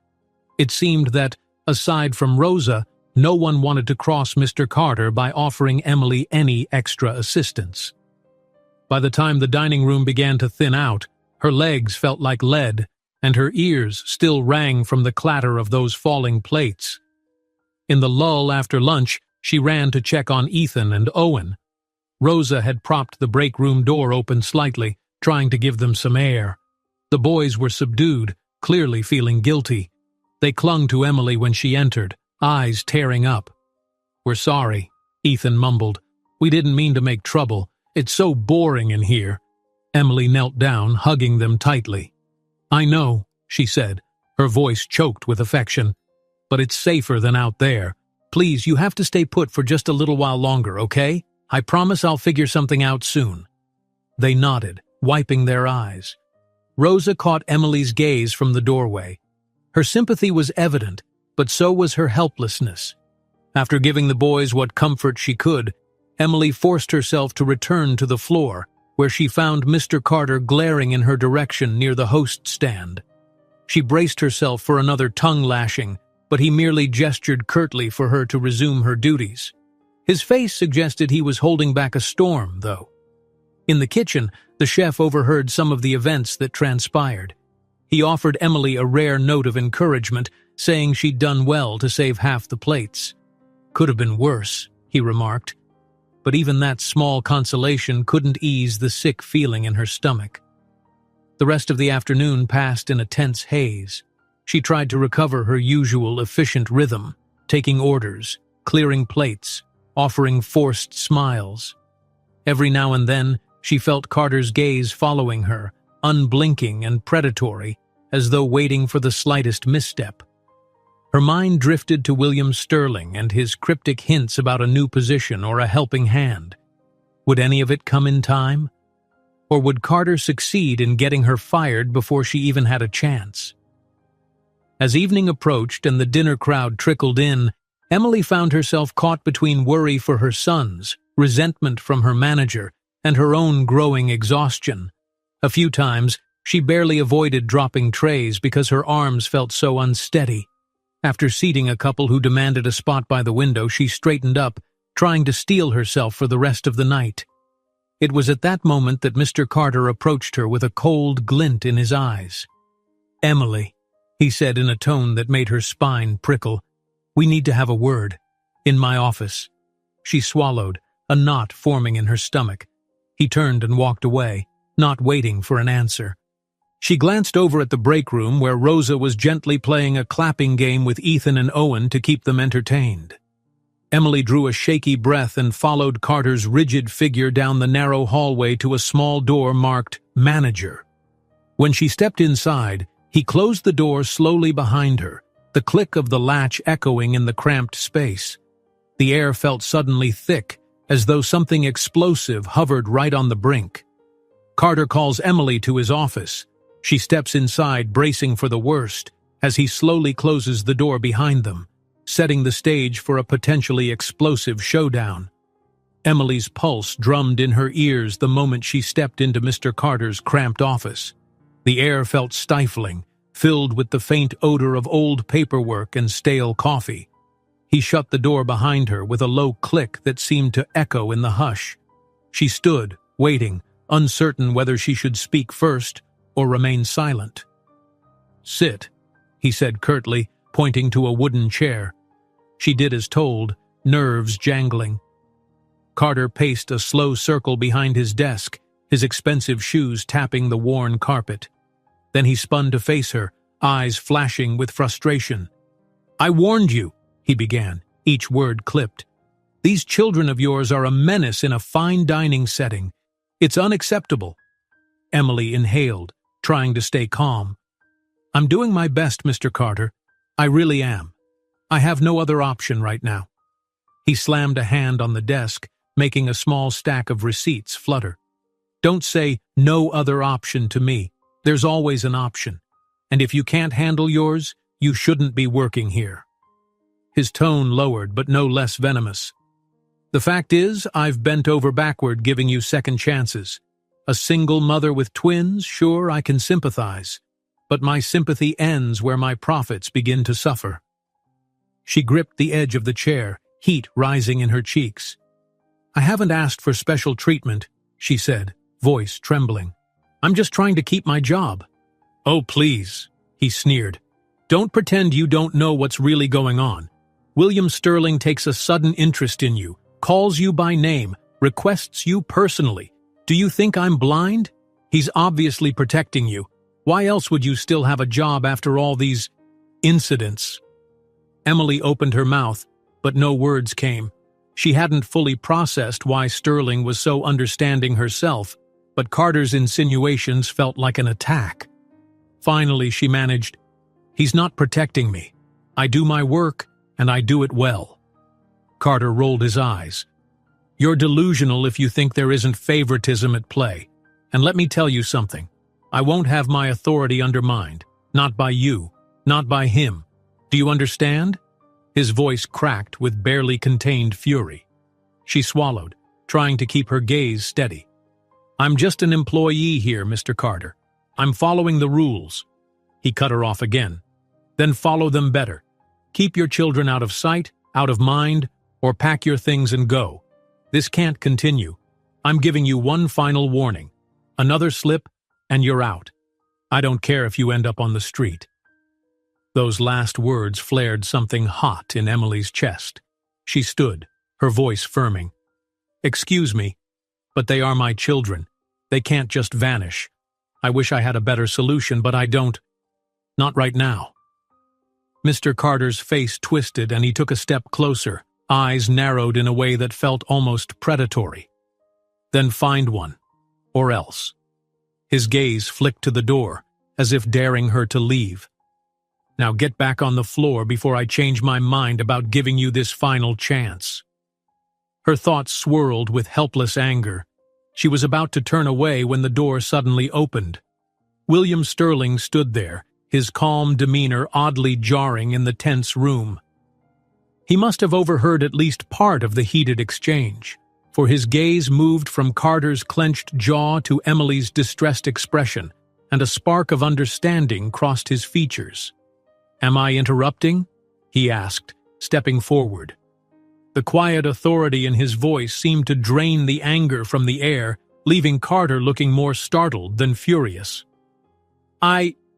It seemed that, aside from Rosa, no one wanted to cross Mr. Carter by offering Emily any extra assistance. By the time the dining room began to thin out, her legs felt like lead, and her ears still rang from the clatter of those falling plates. In the lull after lunch, she ran to check on Ethan and Owen. Rosa had propped the break room door open slightly, trying to give them some air. The boys were subdued, clearly feeling guilty. They clung to Emily when she entered, eyes tearing up. "We're sorry," Ethan mumbled. "We didn't mean to make trouble. It's so boring in here." Emily knelt down, hugging them tightly. "I know," she said, her voice choked with affection. "But it's safer than out there. Please, you have to stay put for just a little while longer, okay? I promise I'll figure something out soon." They nodded, wiping their eyes. Rosa caught Emily's gaze from the doorway. Her sympathy was evident, but so was her helplessness. After giving the boys what comfort she could, Emily forced herself to return to the floor, where she found Mr. Carter glaring in her direction near the host stand. She braced herself for another tongue-lashing, but he merely gestured curtly for her to resume her duties. His face suggested he was holding back a storm, though. In the kitchen, the chef overheard some of the events that transpired. He offered Emily a rare note of encouragement, saying she'd done well to save half the plates. "Could have been worse," he remarked. But even that small consolation couldn't ease the sick feeling in her stomach. The rest of the afternoon passed in a tense haze. She tried to recover her usual efficient rhythm, taking orders, clearing plates, offering forced smiles. Every now and then, she felt Carter's gaze following her, unblinking and predatory, as though waiting for the slightest misstep. Her mind drifted to William Sterling and his cryptic hints about a new position or a helping hand. Would any of it come in time? Or would Carter succeed in getting her fired before she even had a chance? As evening approached and the dinner crowd trickled in, Emily found herself caught between worry for her sons, resentment from her manager, and her own growing exhaustion. A few times, she barely avoided dropping trays because her arms felt so unsteady. After seating a couple who demanded a spot by the window, she straightened up, trying to steel herself for the rest of the night. It was at that moment that Mr. Carter approached her with a cold glint in his eyes. "Emily," he said in a tone that made her spine prickle, "we need to have a word. In my office." She swallowed, a knot forming in her stomach. He turned and walked away, not waiting for an answer. She glanced over at the break room where Rosa was gently playing a clapping game with Ethan and Owen to keep them entertained. Emily drew a shaky breath and followed Carter's rigid figure down the narrow hallway to a small door marked "Manager." When she stepped inside, he closed the door slowly behind her, the click of the latch echoing in the cramped space. The air felt suddenly thick, as though something explosive hovered right on the brink. Carter calls Emily to his office. She steps inside, bracing for the worst, as he slowly closes the door behind them, setting the stage for a potentially explosive showdown. Emily's pulse drummed in her ears the moment she stepped into Mr. Carter's cramped office. The air felt stifling, filled with the faint odor of old paperwork and stale coffee. He shut the door behind her with a low click that seemed to echo in the hush. She stood, waiting, uncertain whether she should speak first or remain silent. "Sit," he said curtly, pointing to a wooden chair. She did as told, nerves jangling. Carter paced a slow circle behind his desk, his expensive shoes tapping the worn carpet. Then he spun to face her, eyes flashing with frustration. "I warned you," he began, each word clipped. "These children of yours are a menace in a fine dining setting. It's unacceptable." Emily inhaled, trying to stay calm. "I'm doing my best, Mr. Carter. I really am. I have no other option right now." He slammed a hand on the desk, making a small stack of receipts flutter. "Don't say no other option to me. There's always an option. And if you can't handle yours, You shouldn't be working here." His tone lowered, but no less venomous. "The fact is, I've bent over backward giving you second chances. A single mother with twins, sure, I can sympathize. But my sympathy ends where my profits begin to suffer." She gripped the edge of the chair, heat rising in her cheeks. "I haven't asked for special treatment," she said, voice trembling. "I'm just trying to keep my job." "Oh, please," he sneered. "Don't pretend you don't know what's really going on. William Sterling takes a sudden interest in you, calls you by name, requests you personally. Do you think I'm blind? He's obviously protecting you. Why else would you still have a job after all these incidents?" Emily opened her mouth, but no words came. She hadn't fully processed why Sterling was so understanding herself, but Carter's insinuations felt like an attack. Finally, she managed, "He's not protecting me. I do my work, and I do it well." Carter rolled his eyes. "You're delusional if you think there isn't favoritism at play. And let me tell you something. I won't have my authority undermined. Not by you. Not by him. Do you understand?" His voice cracked with barely contained fury. She swallowed, trying to keep her gaze steady. "I'm just an employee here, Mr. Carter. I'm following the rules." He cut her off again. "Then follow them better. Keep your children out of sight, out of mind, or pack your things and go. This can't continue. I'm giving you one final warning. Another slip, and you're out. I don't care if you end up on the street." Those last words flared something hot in Emily's chest. She stood, her voice firming. "Excuse me, but they are my children. They can't just vanish. I wish I had a better solution, but I don't. Not right now." Mr. Carter's face twisted and he took a step closer, eyes narrowed in a way that felt almost predatory. "Then find one. Or else." His gaze flicked to the door, as if daring her to leave. "Now get back on the floor before I change my mind about giving you this final chance." Her thoughts swirled with helpless anger. She was about to turn away when the door suddenly opened. William Sterling stood there, his calm demeanor oddly jarring in the tense room. He must have overheard at least part of the heated exchange, for his gaze moved from Carter's clenched jaw to Emily's distressed expression, and a spark of understanding crossed his features. "Am I interrupting?" he asked, stepping forward. The quiet authority in his voice seemed to drain the anger from the air, leaving Carter looking more startled than furious.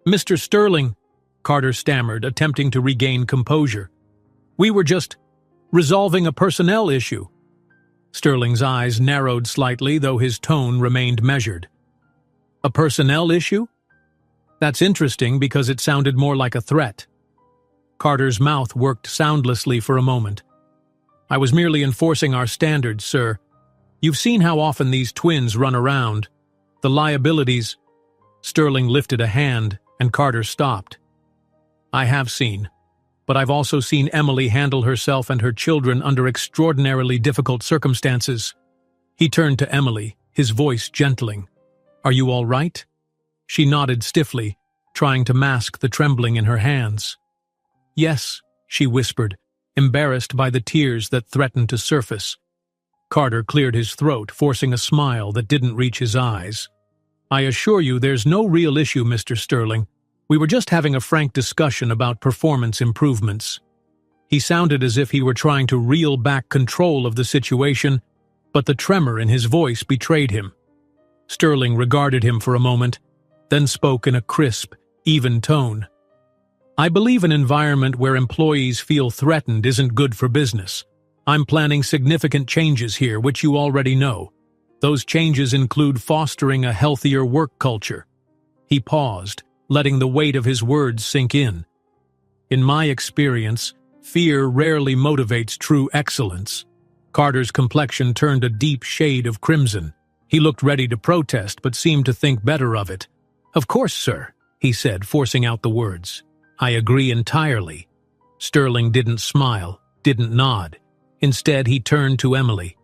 Mr. Sterling," Carter stammered, attempting to regain composure. "We were just resolving a personnel issue." Sterling's eyes narrowed slightly, though his tone remained measured. "A personnel issue? That's interesting because it sounded more like a threat." Carter's mouth worked soundlessly for a moment. "I was merely enforcing our standards, sir. You've seen how often these twins run around. The liabilities—" Sterling lifted a hand, and Carter stopped. "I have seen, but I've also seen Emily handle herself and her children under extraordinarily difficult circumstances." He turned to Emily, his voice gentling. "Are you all right?" She nodded stiffly, trying to mask the trembling in her hands. "Yes," she whispered, embarrassed by the tears that threatened to surface. Carter cleared his throat, forcing a smile that didn't reach his eyes. "I assure you there's no real issue, Mr. Sterling. We were just having a frank discussion about performance improvements." He sounded as if he were trying to reel back control of the situation, but the tremor in his voice betrayed him. Sterling regarded him for a moment, then spoke in a crisp, even tone. "I believe an environment where employees feel threatened isn't good for business. I'm planning significant changes here, which you already know. Those changes include fostering a healthier work culture." He paused, letting the weight of his words sink in. "In my experience, fear rarely motivates true excellence." Carter's complexion turned a deep shade of crimson. He looked ready to protest, but seemed to think better of it. "Of course, sir," he said, forcing out the words. "I agree entirely." Sterling didn't smile, didn't nod. Instead, he turned to Emily.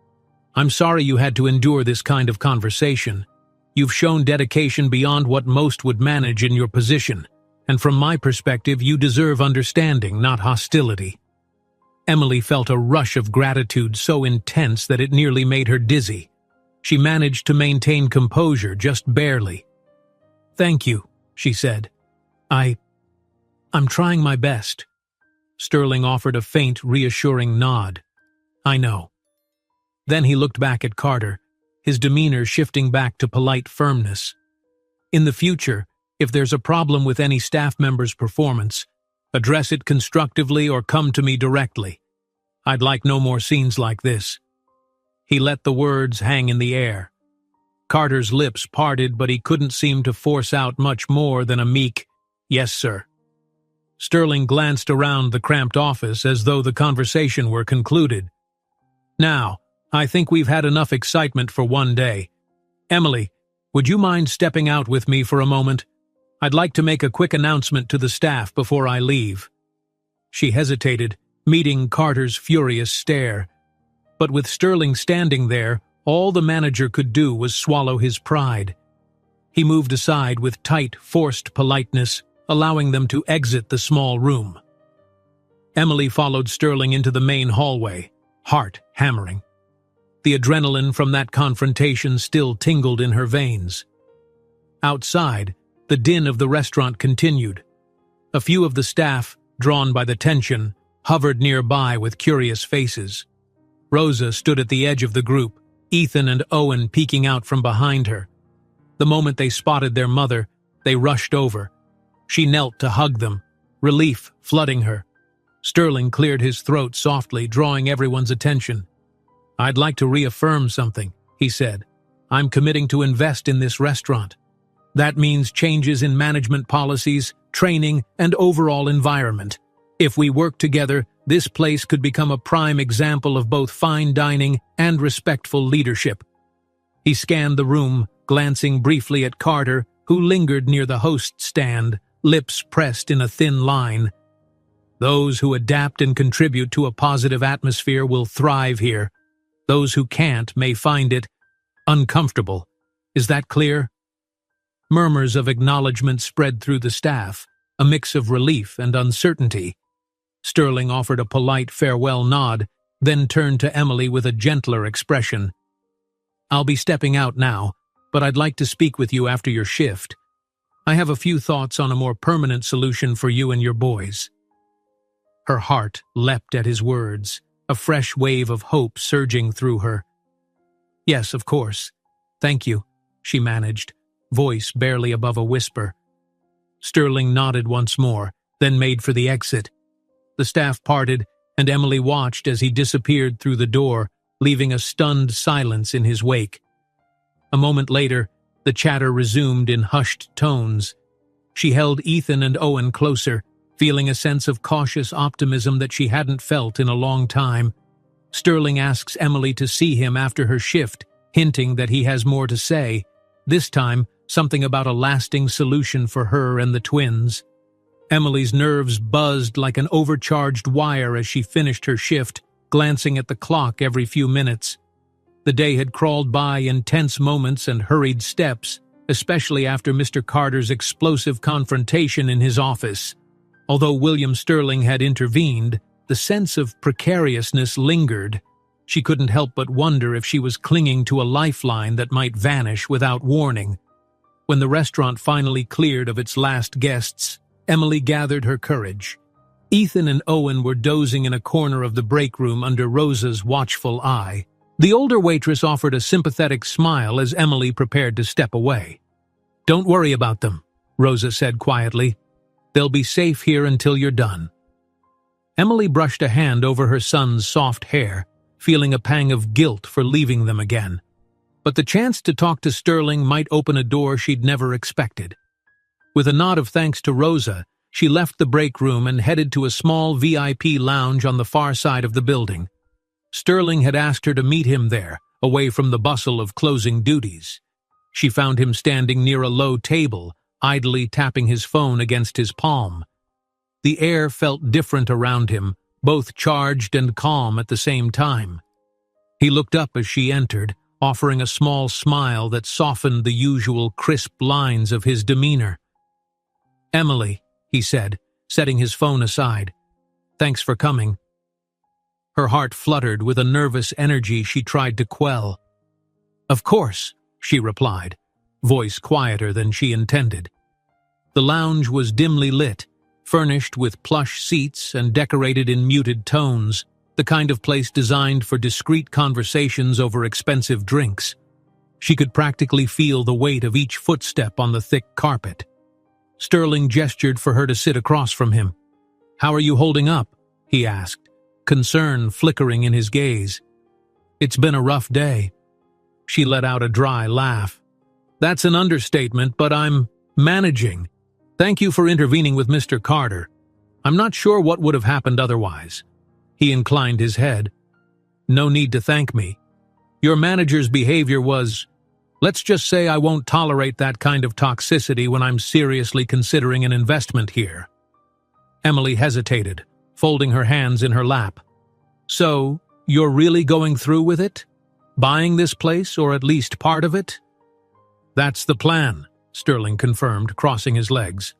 "I'm sorry you had to endure this kind of conversation. You've shown dedication beyond what most would manage in your position, and from my perspective, you deserve understanding, not hostility." Emily felt a rush of gratitude so intense that it nearly made her dizzy. She managed to maintain composure just barely. "Thank you," she said. I'm trying my best." Sterling offered a faint, reassuring nod. "I know." Then he looked back at Carter, his demeanor shifting back to polite firmness. "In the future, if there's a problem with any staff member's performance, address it constructively or come to me directly. I'd like no more scenes like this." He let the words hang in the air. Carter's lips parted, but he couldn't seem to force out much more than a meek, "Yes, sir." Sterling glanced around the cramped office as though the conversation were concluded. "Now, I think we've had enough excitement for one day. Emily, would you mind stepping out with me for a moment? I'd like to make a quick announcement to the staff before I leave." She hesitated, meeting Carter's furious stare. But with Sterling standing there, all the manager could do was swallow his pride. He moved aside with tight, forced politeness, allowing them to exit the small room. Emily followed Sterling into the main hallway, heart hammering. The adrenaline from that confrontation still tingled in her veins. Outside, the din of the restaurant continued. A few of the staff, drawn by the tension, hovered nearby with curious faces. Rosa stood at the edge of the group, Ethan and Owen peeking out from behind her. The moment they spotted their mother, they rushed over. She knelt to hug them, relief flooding her. Sterling cleared his throat softly, drawing everyone's attention. "I'd like to reaffirm something," he said. "I'm committing to invest in this restaurant. That means changes in management policies, training, and overall environment. If we work together, this place could become a prime example of both fine dining and respectful leadership." He scanned the room, glancing briefly at Carter, who lingered near the host stand, lips pressed in a thin line. "Those who adapt and contribute to a positive atmosphere will thrive here. Those who can't may find it uncomfortable. Is that clear?" Murmurs of acknowledgement spread through the staff, a mix of relief and uncertainty. Sterling offered a polite farewell nod, then turned to Emily with a gentler expression. "I'll be stepping out now, but I'd like to speak with you after your shift. I have a few thoughts on a more permanent solution for you and your boys." Her heart leapt at his words, a fresh wave of hope surging through her. "Yes, of course. Thank you," she managed, voice barely above a whisper. Sterling nodded once more, then made for the exit. The staff parted, and Emily watched as he disappeared through the door, leaving a stunned silence in his wake. A moment later, the chatter resumed in hushed tones. She held Ethan and Owen closer, feeling a sense of cautious optimism that she hadn't felt in a long time. Sterling asks Emily to see him after her shift, hinting that he has more to say, this time something about a lasting solution for her and the twins. Emily's nerves buzzed like an overcharged wire as she finished her shift, glancing at the clock every few minutes. The day had crawled by in tense moments and hurried steps, especially after Mr. Carter's explosive confrontation in his office. Although William Sterling had intervened, the sense of precariousness lingered. She couldn't help but wonder if she was clinging to a lifeline that might vanish without warning. When the restaurant finally cleared of its last guests, Emily gathered her courage. Ethan and Owen were dozing in a corner of the break room under Rosa's watchful eye. The older waitress offered a sympathetic smile as Emily prepared to step away. "Don't worry about them," Rosa said quietly. "They'll be safe here until you're done." Emily brushed a hand over her son's soft hair, feeling a pang of guilt for leaving them again. But the chance to talk to Sterling might open a door she'd never expected. With a nod of thanks to Rosa, she left the break room and headed to a small VIP lounge on the far side of the building. Sterling had asked her to meet him there, away from the bustle of closing duties. She found him standing near a low table, idly tapping his phone against his palm. The air felt different around him, both charged and calm at the same time. He looked up as she entered, offering a small smile that softened the usual crisp lines of his demeanor. "Emily," he said, setting his phone aside. "Thanks for coming." Her heart fluttered with a nervous energy she tried to quell. "Of course," she replied, voice quieter than she intended. The lounge was dimly lit, furnished with plush seats and decorated in muted tones, the kind of place designed for discreet conversations over expensive drinks. She could practically feel the weight of each footstep on the thick carpet. Sterling gestured for her to sit across from him. "How are you holding up?" he asked, concern flickering in his gaze. "It's been a rough day." She let out a dry laugh. "That's an understatement, but I'm managing. Thank you for intervening with Mr. Carter. I'm not sure what would have happened otherwise." He inclined his head. "No need to thank me. Your manager's behavior was... Let's just say I won't tolerate that kind of toxicity when I'm seriously considering an investment here." Emily hesitated, folding her hands in her lap. "So, you're really going through with it? Buying this place, or at least part of it?" "That's the plan," Sterling confirmed, crossing his legs.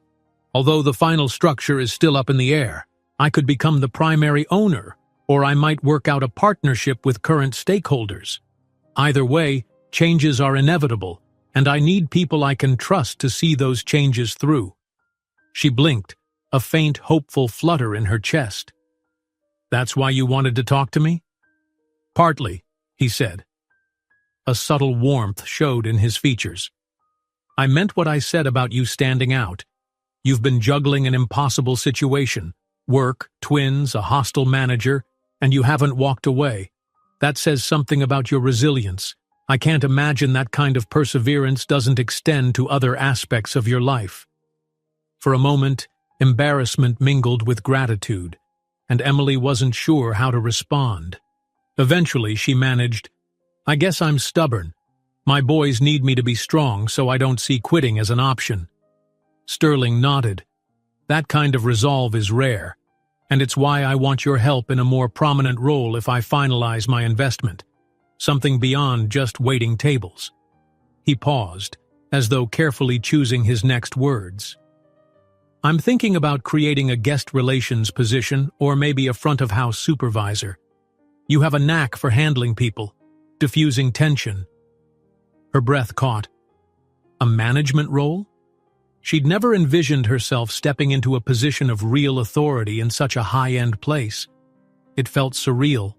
"Although the final structure is still up in the air, I could become the primary owner, or I might work out a partnership with current stakeholders. Either way, changes are inevitable, and I need people I can trust to see those changes through." She blinked, a faint, hopeful flutter in her chest. "That's why you wanted to talk to me?" "Partly," he said. A subtle warmth showed in his features. "I meant what I said about you standing out. You've been juggling an impossible situation. Work, twins, a hostile manager, and you haven't walked away. That says something about your resilience. I can't imagine that kind of perseverance doesn't extend to other aspects of your life." For a moment, embarrassment mingled with gratitude, and Emily wasn't sure how to respond. Eventually, she managed, "I guess I'm stubborn. My boys need me to be strong, so I don't see quitting as an option." Sterling nodded. "That kind of resolve is rare, and it's why I want your help in a more prominent role if I finalize my investment. Something beyond just waiting tables." He paused, as though carefully choosing his next words. "I'm thinking about creating a guest relations position or maybe a front-of-house supervisor. You have a knack for handling people, diffusing tension." Her breath caught. A management role? She'd never envisioned herself stepping into a position of real authority in such a high-end place. It felt surreal.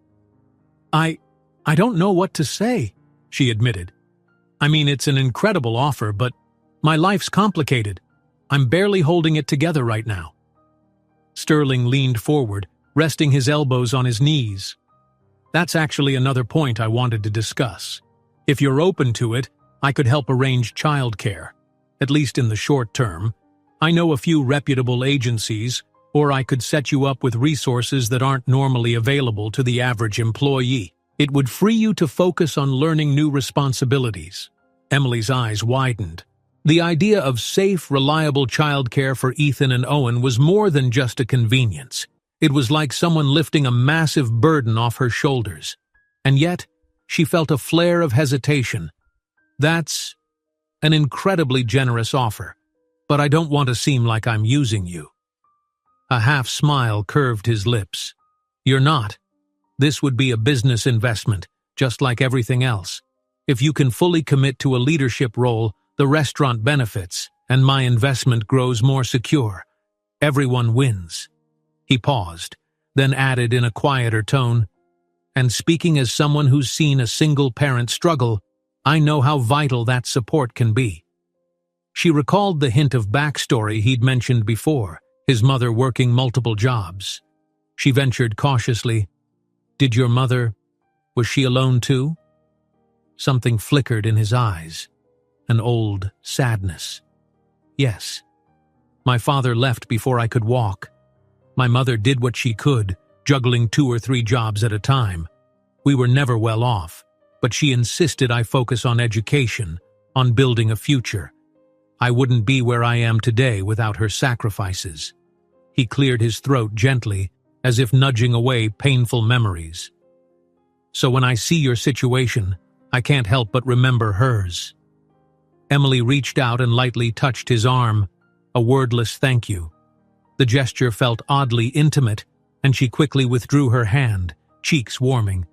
I don't know what to say," she admitted. "I mean, it's an incredible offer, but my life's complicated. I'm barely holding it together right now." Sterling leaned forward, resting his elbows on his knees. "That's actually another point I wanted to discuss. If you're open to it, I could help arrange childcare, at least in the short term. I know a few reputable agencies, or I could set you up with resources that aren't normally available to the average employee. It would free you to focus on learning new responsibilities." Emily's eyes widened. The idea of safe, reliable childcare for Ethan and Owen was more than just a convenience. It was like someone lifting a massive burden off her shoulders. And yet, she felt a flare of hesitation. "That's an incredibly generous offer, but I don't want to seem like I'm using you." A half smile curved his lips. "You're not. This would be a business investment, just like everything else. If you can fully commit to a leadership role, the restaurant benefits, and my investment grows more secure. Everyone wins." He paused, then added in a quieter tone, "And speaking as someone who's seen a single parent struggle, I know how vital that support can be." She recalled the hint of backstory he'd mentioned before, his mother working multiple jobs. She ventured cautiously, "Did your mother, was she alone too?" Something flickered in his eyes, an old sadness. "Yes. My father left before I could walk. My mother did what she could, juggling 2 or 3 jobs at a time. We were never well off, but she insisted I focus on education, on building a future. I wouldn't be where I am today without her sacrifices." He cleared his throat gently, as if nudging away painful memories. "So when I see your situation, I can't help but remember hers." Emily reached out and lightly touched his arm, a wordless thank you. The gesture felt oddly intimate, and she quickly withdrew her hand, cheeks warming.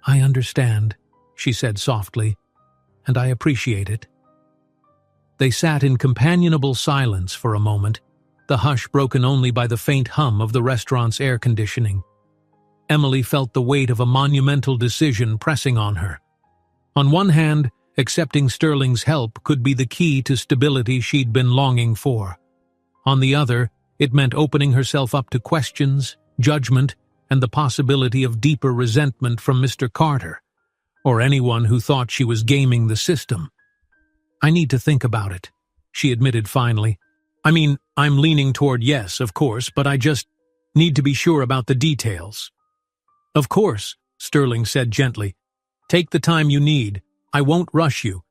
"I understand," she said softly, "and I appreciate it." They sat in companionable silence for a moment, the hush broken only by the faint hum of the restaurant's air conditioning. Emily felt the weight of a monumental decision pressing on her. On one hand, accepting Sterling's help could be the key to stability she'd been longing for. On the other, it meant opening herself up to questions, judgment, and the possibility of deeper resentment from Mr. Carter, or anyone who thought she was gaming the system. "I need to think about it," she admitted finally. "I mean, I'm leaning toward yes, of course, but I just need to be sure about the details." "Of course," Sterling said gently. "Take the time you need. I won't rush you.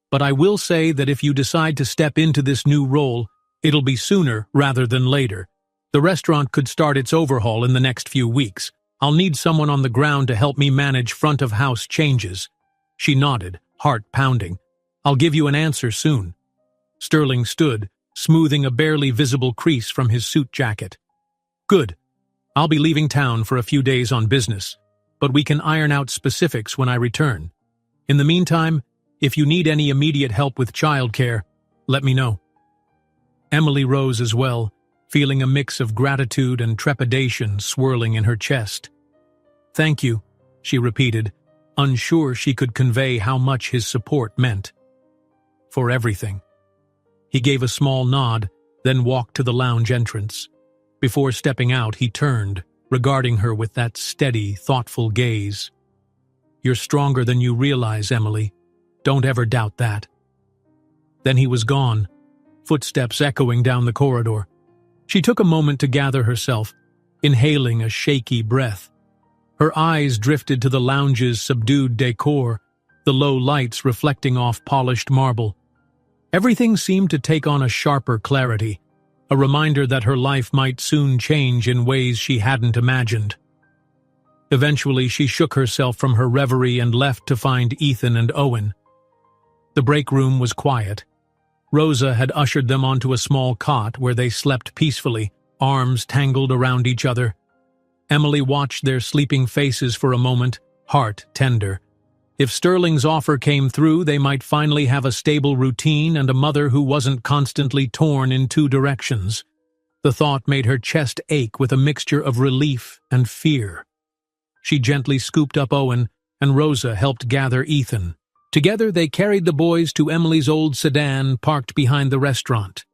But I will say that if you decide to step into this new role, it'll be sooner rather than later. The restaurant could start its overhaul in the next few weeks. I'll need someone on the ground to help me manage front-of-house changes." She nodded, heart pounding. "I'll give you an answer soon." Sterling stood, smoothing a barely visible crease from his suit jacket. "Good. I'll be leaving town for a few days on business, but we can iron out specifics when I return. In the meantime, if you need any immediate help with childcare, let me know." Emily rose as well, feeling a mix of gratitude and trepidation swirling in her chest. "Thank you," she repeated, unsure she could convey how much his support meant. "For everything." He gave a small nod, then walked to the lounge entrance. Before stepping out, he turned, regarding her with that steady, thoughtful gaze. "You're stronger than you realize, Emily. Don't ever doubt that." Then he was gone, footsteps echoing down the corridor. She took a moment to gather herself, inhaling a shaky breath. Her eyes drifted to the lounge's subdued decor, the low lights reflecting off polished marble. Everything seemed to take on a sharper clarity, a reminder that her life might soon change in ways she hadn't imagined. Eventually, she shook herself from her reverie and left to find Ethan and Owen. The break room was quiet. Rosa had ushered them onto a small cot where they slept peacefully, arms tangled around each other. Emily watched their sleeping faces for a moment, heart tender. If Sterling's offer came through, they might finally have a stable routine and a mother who wasn't constantly torn in two directions. The thought made her chest ache with a mixture of relief and fear. She gently scooped up Owen, and Rosa helped gather Ethan. Together they carried the boys to Emily's old sedan parked behind the restaurant.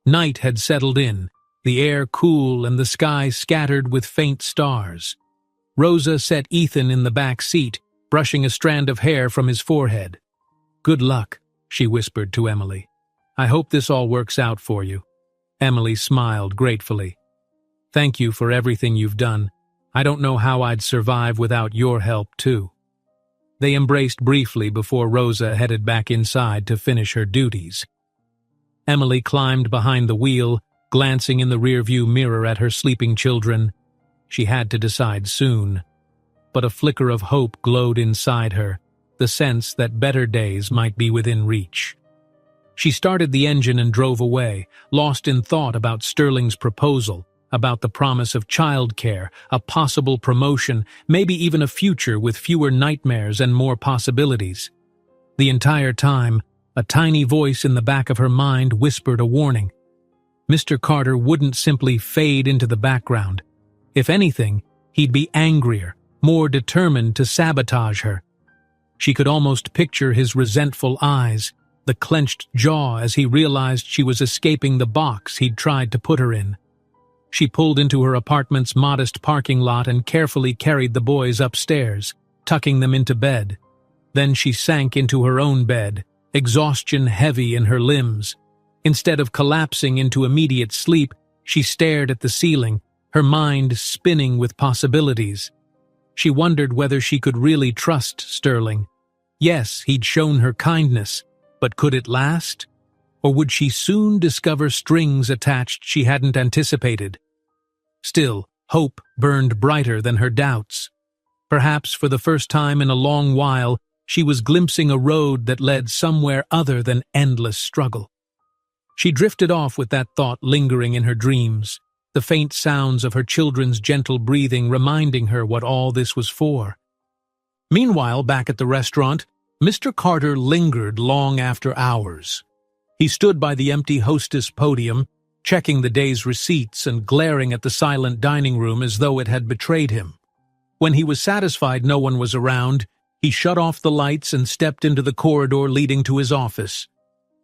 Night had settled in, the air cool and the sky scattered with faint stars. Rosa set Ethan in the back seat, brushing a strand of hair from his forehead. "Good luck," she whispered to Emily. "I hope this all works out for you." Emily smiled gratefully. "Thank you for everything you've done. I don't know how I'd survive without your help, too." They embraced briefly before Rosa headed back inside to finish her duties. Emily climbed behind the wheel, glancing in the rearview mirror at her sleeping children. She had to decide soon. But a flicker of hope glowed inside her, the sense that better days might be within reach. She started the engine and drove away, lost in thought about Sterling's proposal, about the promise of childcare, a possible promotion, maybe even a future with fewer nightmares and more possibilities. The entire time, a tiny voice in the back of her mind whispered a warning. Mr. Carter wouldn't simply fade into the background. If anything, he'd be angrier, more determined to sabotage her. She could almost picture his resentful eyes, the clenched jaw as he realized she was escaping the box he'd tried to put her in. She pulled into her apartment's modest parking lot and carefully carried the boys upstairs, tucking them into bed. Then she sank into her own bed, exhaustion heavy in her limbs. Instead of collapsing into immediate sleep, she stared at the ceiling, her mind spinning with possibilities. She wondered whether she could really trust Sterling. Yes, he'd shown her kindness, but could it last? Or would she soon discover strings attached she hadn't anticipated? Still, hope burned brighter than her doubts. Perhaps for the first time in a long while, she was glimpsing a road that led somewhere other than endless struggle. She drifted off with that thought lingering in her dreams. the faint sounds of her children's gentle breathing reminding her what all this was for. Meanwhile, back at the restaurant, Mr. Carter lingered long after hours. He stood by the empty hostess podium, checking the day's receipts and glaring at the silent dining room as though it had betrayed him. When he was satisfied no one was around, he shut off the lights and stepped into the corridor leading to his office.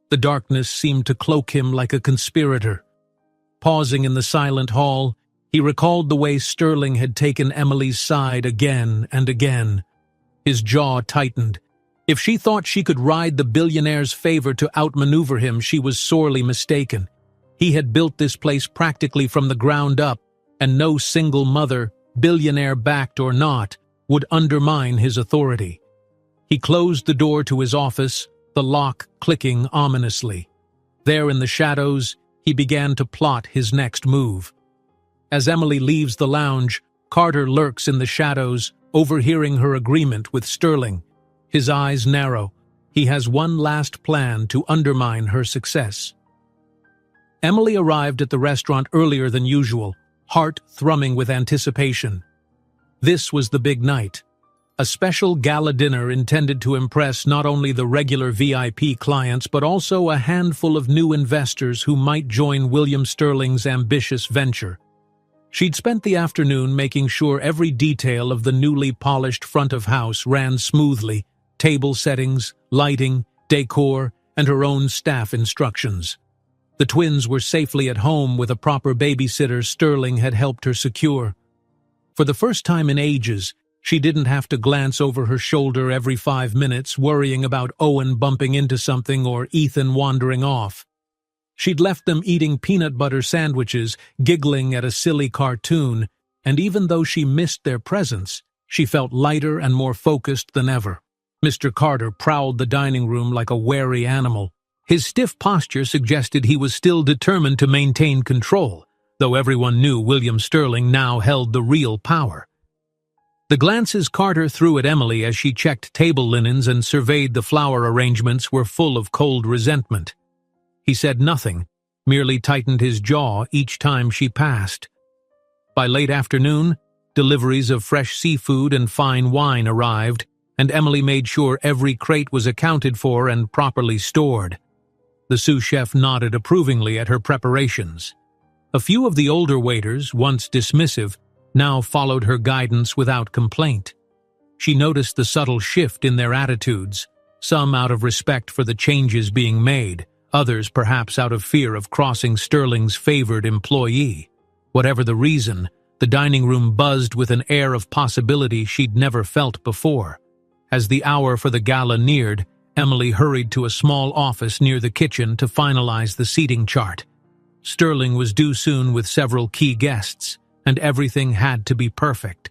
The darkness seemed to cloak him like a conspirator. Pausing in the silent hall, he recalled the way Sterling had taken Emily's side again and again. His jaw tightened. If she thought she could ride the billionaire's favor to outmaneuver him, she was sorely mistaken. He had built this place practically from the ground up, and no single mother, billionaire-backed or not, would undermine his authority. He closed the door to his office, the lock clicking ominously. There in the shadows, he began to plot his next move. As Emily leaves the lounge, Carter lurks in the shadows, overhearing her agreement with Sterling. His eyes narrow. He has one last plan to undermine her success. Emily arrived at the restaurant earlier than usual, heart thrumming with anticipation. This was the big night, a special gala dinner intended to impress not only the regular VIP clients but also a handful of new investors who might join William Sterling's ambitious venture. She'd spent the afternoon making sure every detail of the newly polished front of house ran smoothly, table settings, lighting, decor, and her own staff instructions. The twins were safely at home with a proper babysitter Sterling had helped her secure. For the first time in ages, she didn't have to glance over her shoulder every 5 minutes worrying about Owen bumping into something or Ethan wandering off. She'd left them eating peanut butter sandwiches, giggling at a silly cartoon, and even though she missed their presence, she felt lighter and more focused than ever. Mr. Carter prowled the dining room like a wary animal. His stiff posture suggested he was still determined to maintain control, though everyone knew William Sterling now held the real power. The glances Carter threw at Emily as she checked table linens and surveyed the flower arrangements were full of cold resentment. He said nothing, merely tightened his jaw each time she passed. By late afternoon, deliveries of fresh seafood and fine wine arrived, and Emily made sure every crate was accounted for and properly stored. The sous chef nodded approvingly at her preparations. A few of the older waiters, once dismissive, now followed her guidance without complaint. She noticed the subtle shift in their attitudes, some out of respect for the changes being made, others perhaps out of fear of crossing Sterling's favored employee. Whatever the reason, the dining room buzzed with an air of possibility she'd never felt before. As the hour for the gala neared, Emily hurried to a small office near the kitchen to finalize the seating chart. Sterling was due soon with several key guests, and everything had to be perfect.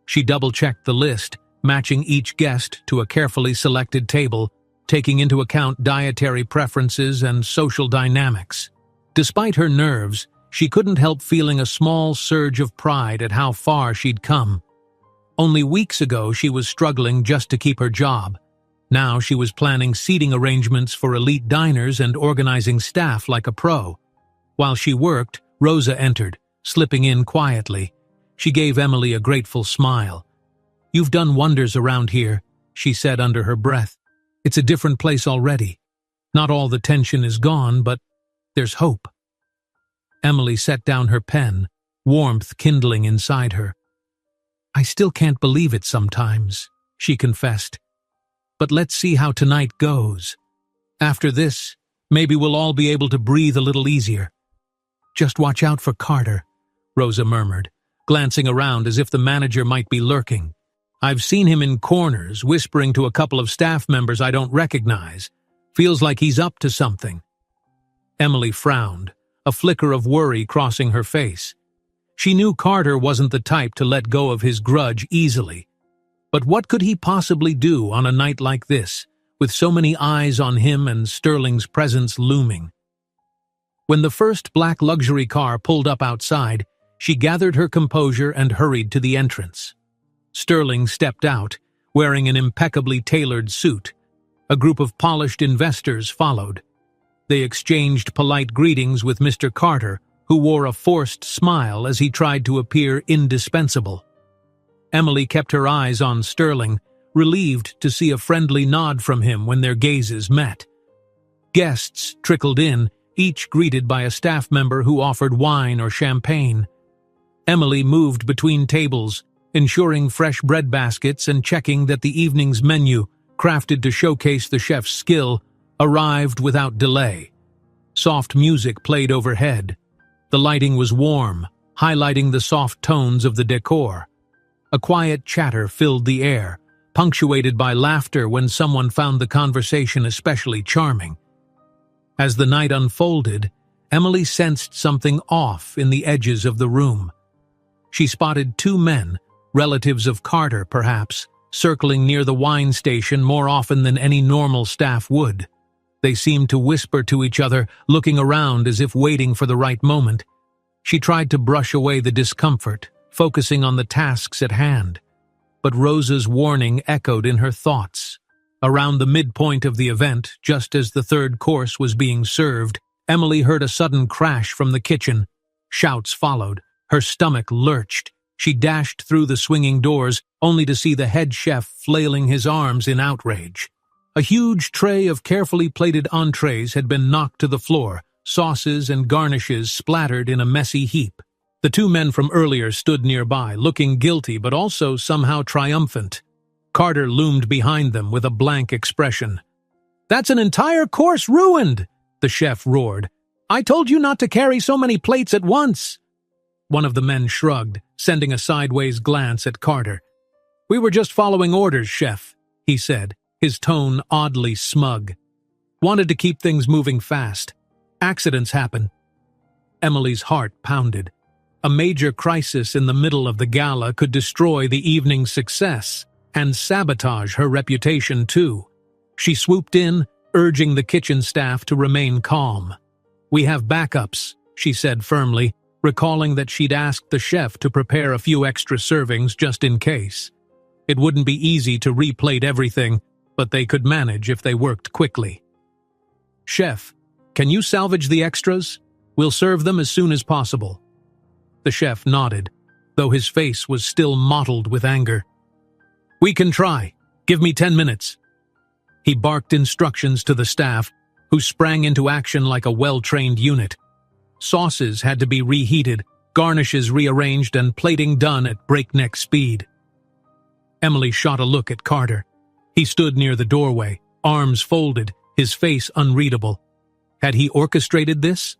She double-checked the list, matching each guest to a carefully selected table, taking into account dietary preferences and social dynamics. Despite her nerves, she couldn't help feeling a small surge of pride at how far she'd come. Only weeks ago she was struggling just to keep her job. Now she was planning seating arrangements for elite diners and organizing staff like a pro. While she worked, Rosa entered, slipping in quietly. She gave Emily a grateful smile. "You've done wonders around here," she said under her breath. "It's a different place already. Not all the tension is gone, but there's hope." Emily set down her pen, warmth kindling inside her. "I still can't believe it sometimes," she confessed. "But let's see how tonight goes. After this, maybe we'll all be able to breathe a little easier." "Just watch out for Carter," Rosa murmured, glancing around as if the manager might be lurking. "I've seen him in corners, whispering to a couple of staff members I don't recognize. Feels like he's up to something." Emily frowned, a flicker of worry crossing her face. She knew Carter wasn't the type to let go of his grudge easily. But what could he possibly do on a night like this, with so many eyes on him and Sterling's presence looming? When the first black luxury car pulled up outside, she gathered her composure and hurried to the entrance. Sterling stepped out, wearing an impeccably tailored suit. A group of polished investors followed. They exchanged polite greetings with Mr. Carter, who wore a forced smile as he tried to appear indispensable. Emily kept her eyes on Sterling, relieved to see a friendly nod from him when their gazes met. Guests trickled in, each greeted by a staff member who offered wine or champagne. Emily moved between tables, ensuring fresh bread baskets and checking that the evening's menu, crafted to showcase the chef's skill, arrived without delay. Soft music played overhead. The lighting was warm, highlighting the soft tones of the decor. A quiet chatter filled the air, punctuated by laughter when someone found the conversation especially charming. As the night unfolded, Emily sensed something off in the edges of the room. She spotted two men, relatives of Carter perhaps, circling near the wine station more often than any normal staff would. They seemed to whisper to each other, looking around as if waiting for the right moment. She tried to brush away the discomfort, focusing on the tasks at hand. But Rosa's warning echoed in her thoughts. Around the midpoint of the event, just as the third course was being served, Emily heard a sudden crash from the kitchen. Shouts followed. Her stomach lurched. She dashed through the swinging doors, only to see the head chef flailing his arms in outrage. A huge tray of carefully plated entrees had been knocked to the floor, sauces and garnishes splattered in a messy heap. The two men from earlier stood nearby, looking guilty but also somehow triumphant. Carter loomed behind them with a blank expression. "That's an entire course ruined!" the chef roared. "I told you not to carry so many plates at once!" One of the men shrugged, sending a sideways glance at Carter. "We were just following orders, chef," he said, his tone oddly smug. "Wanted to keep things moving fast. Accidents happen." Emily's heart pounded. A major crisis in the middle of the gala could destroy the evening's success and sabotage her reputation too. She swooped in, urging the kitchen staff to remain calm. "We have backups," she said firmly, recalling that she'd asked the chef to prepare a few extra servings just in case. It wouldn't be easy to replate everything, but they could manage if they worked quickly. "Chef, can you salvage the extras? We'll serve them as soon as possible." The chef nodded, though his face was still mottled with anger. "We can try. Give me 10 minutes." He barked instructions to the staff, who sprang into action like a well-trained unit. Sauces had to be reheated, garnishes rearranged, and plating done at breakneck speed. Emily shot a look at Carter. He stood near the doorway, arms folded, his face unreadable. Had he orchestrated this?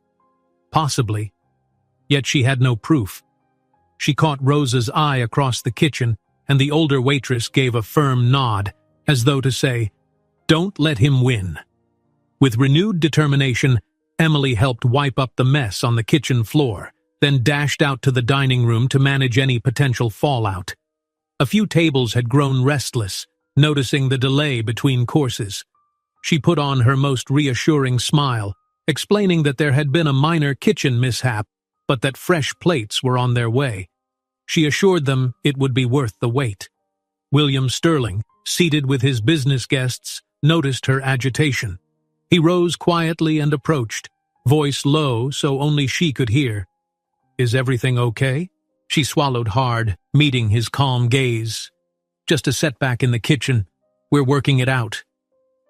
Possibly. Yet she had no proof. She caught Rosa's eye across the kitchen, and the older waitress gave a firm nod, as though to say, "Don't let him win." With renewed determination, Emily helped wipe up the mess on the kitchen floor, then dashed out to the dining room to manage any potential fallout. A few tables had grown restless, noticing the delay between courses. She put on her most reassuring smile, explaining that there had been a minor kitchen mishap, but that fresh plates were on their way. She assured them it would be worth the wait. William Sterling, seated with his business guests, noticed her agitation. He rose quietly and approached, voice low so only she could hear. "Is everything okay?" She swallowed hard, meeting his calm gaze. "Just a setback in the kitchen. We're working it out."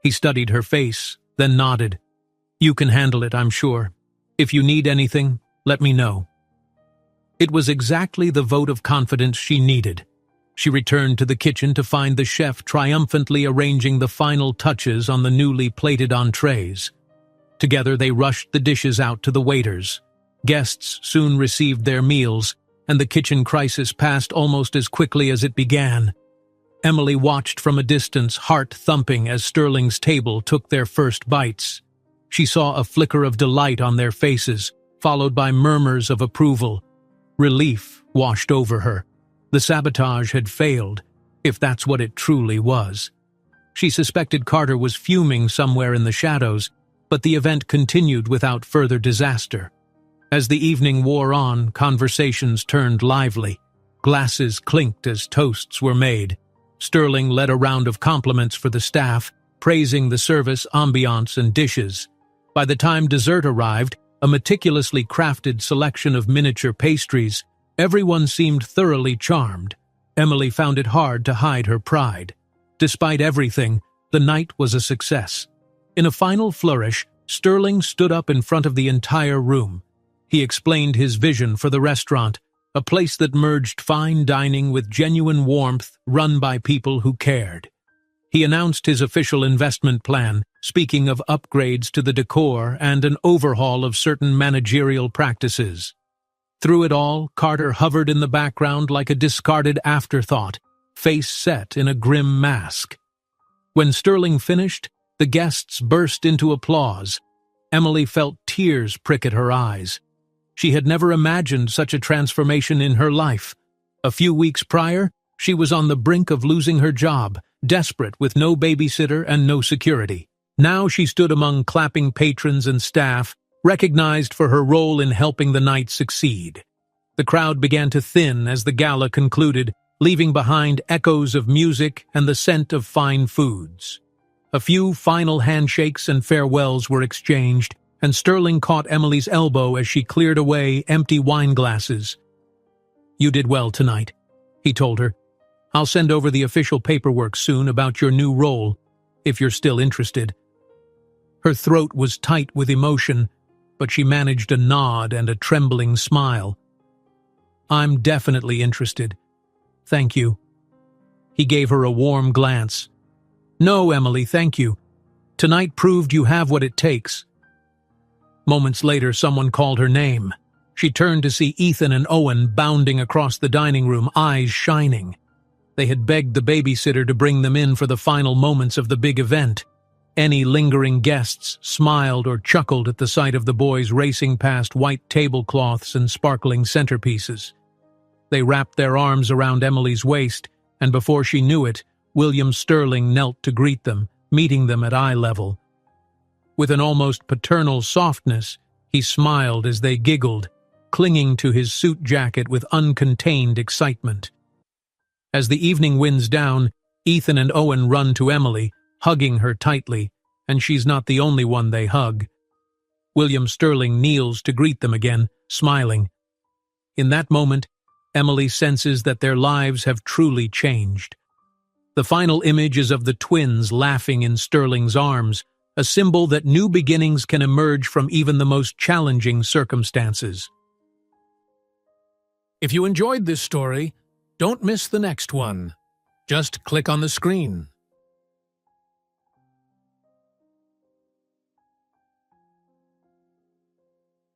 He studied her face, then nodded. "You can handle it, I'm sure. If you need anything, let me know." It was exactly the vote of confidence she needed. She returned to the kitchen to find the chef triumphantly arranging the final touches on the newly plated entrees. Together they rushed the dishes out to the waiters. Guests soon received their meals, and the kitchen crisis passed almost as quickly as it began. Emily watched from a distance, heart thumping, as Sterling's table took their first bites. She saw a flicker of delight on their faces, followed by murmurs of approval. Relief washed over her. The sabotage had failed, if that's what it truly was. She suspected Carter was fuming somewhere in the shadows, but the event continued without further disaster. As the evening wore on, conversations turned lively. Glasses clinked as toasts were made. Sterling led a round of compliments for the staff, praising the service, ambiance, and dishes. By the time dessert arrived, a meticulously crafted selection of miniature pastries. Everyone seemed thoroughly charmed. Emily found it hard to hide her pride. Despite everything, the night was a success. In a final flourish, Sterling stood up in front of the entire room. He explained his vision for the restaurant, a place that merged fine dining with genuine warmth, run by people who cared. He announced his official investment plan, speaking of upgrades to the decor and an overhaul of certain managerial practices. Through it all, Carter hovered in the background like a discarded afterthought, face set in a grim mask. When Sterling finished, the guests burst into applause. Emily felt tears prick at her eyes. She had never imagined such a transformation in her life. A few weeks prior, she was on the brink of losing her job, desperate with no babysitter and no security. Now she stood among clapping patrons and staff, recognized for her role in helping the night succeed. The crowd began to thin as the gala concluded, leaving behind echoes of music and the scent of fine foods. A few final handshakes and farewells were exchanged, and Sterling caught Emily's elbow as she cleared away empty wine glasses. "You did well tonight," he told her. "I'll send over the official paperwork soon about your new role, if you're still interested." Her throat was tight with emotion, but she managed a nod and a trembling smile. "I'm definitely interested. Thank you." He gave her a warm glance. "No, Emily, thank you. Tonight proved you have what it takes." Moments later, someone called her name. She turned to see Ethan and Owen bounding across the dining room, eyes shining. They had begged the babysitter to bring them in for the final moments of the big event. Any lingering guests smiled or chuckled at the sight of the boys racing past white tablecloths and sparkling centerpieces. They wrapped their arms around Emily's waist, and before she knew it, William Sterling knelt to greet them, meeting them at eye level. With an almost paternal softness, he smiled as they giggled, clinging to his suit jacket with uncontained excitement. As the evening winds down, Ethan and Owen run to Emily, hugging her tightly, and she's not the only one they hug. William Sterling kneels to greet them again, smiling. In that moment, Emily senses that their lives have truly changed. The final image is of the twins laughing in Sterling's arms, a symbol that new beginnings can emerge from even the most challenging circumstances. If you enjoyed this story, don't miss the next one. Just click on the screen.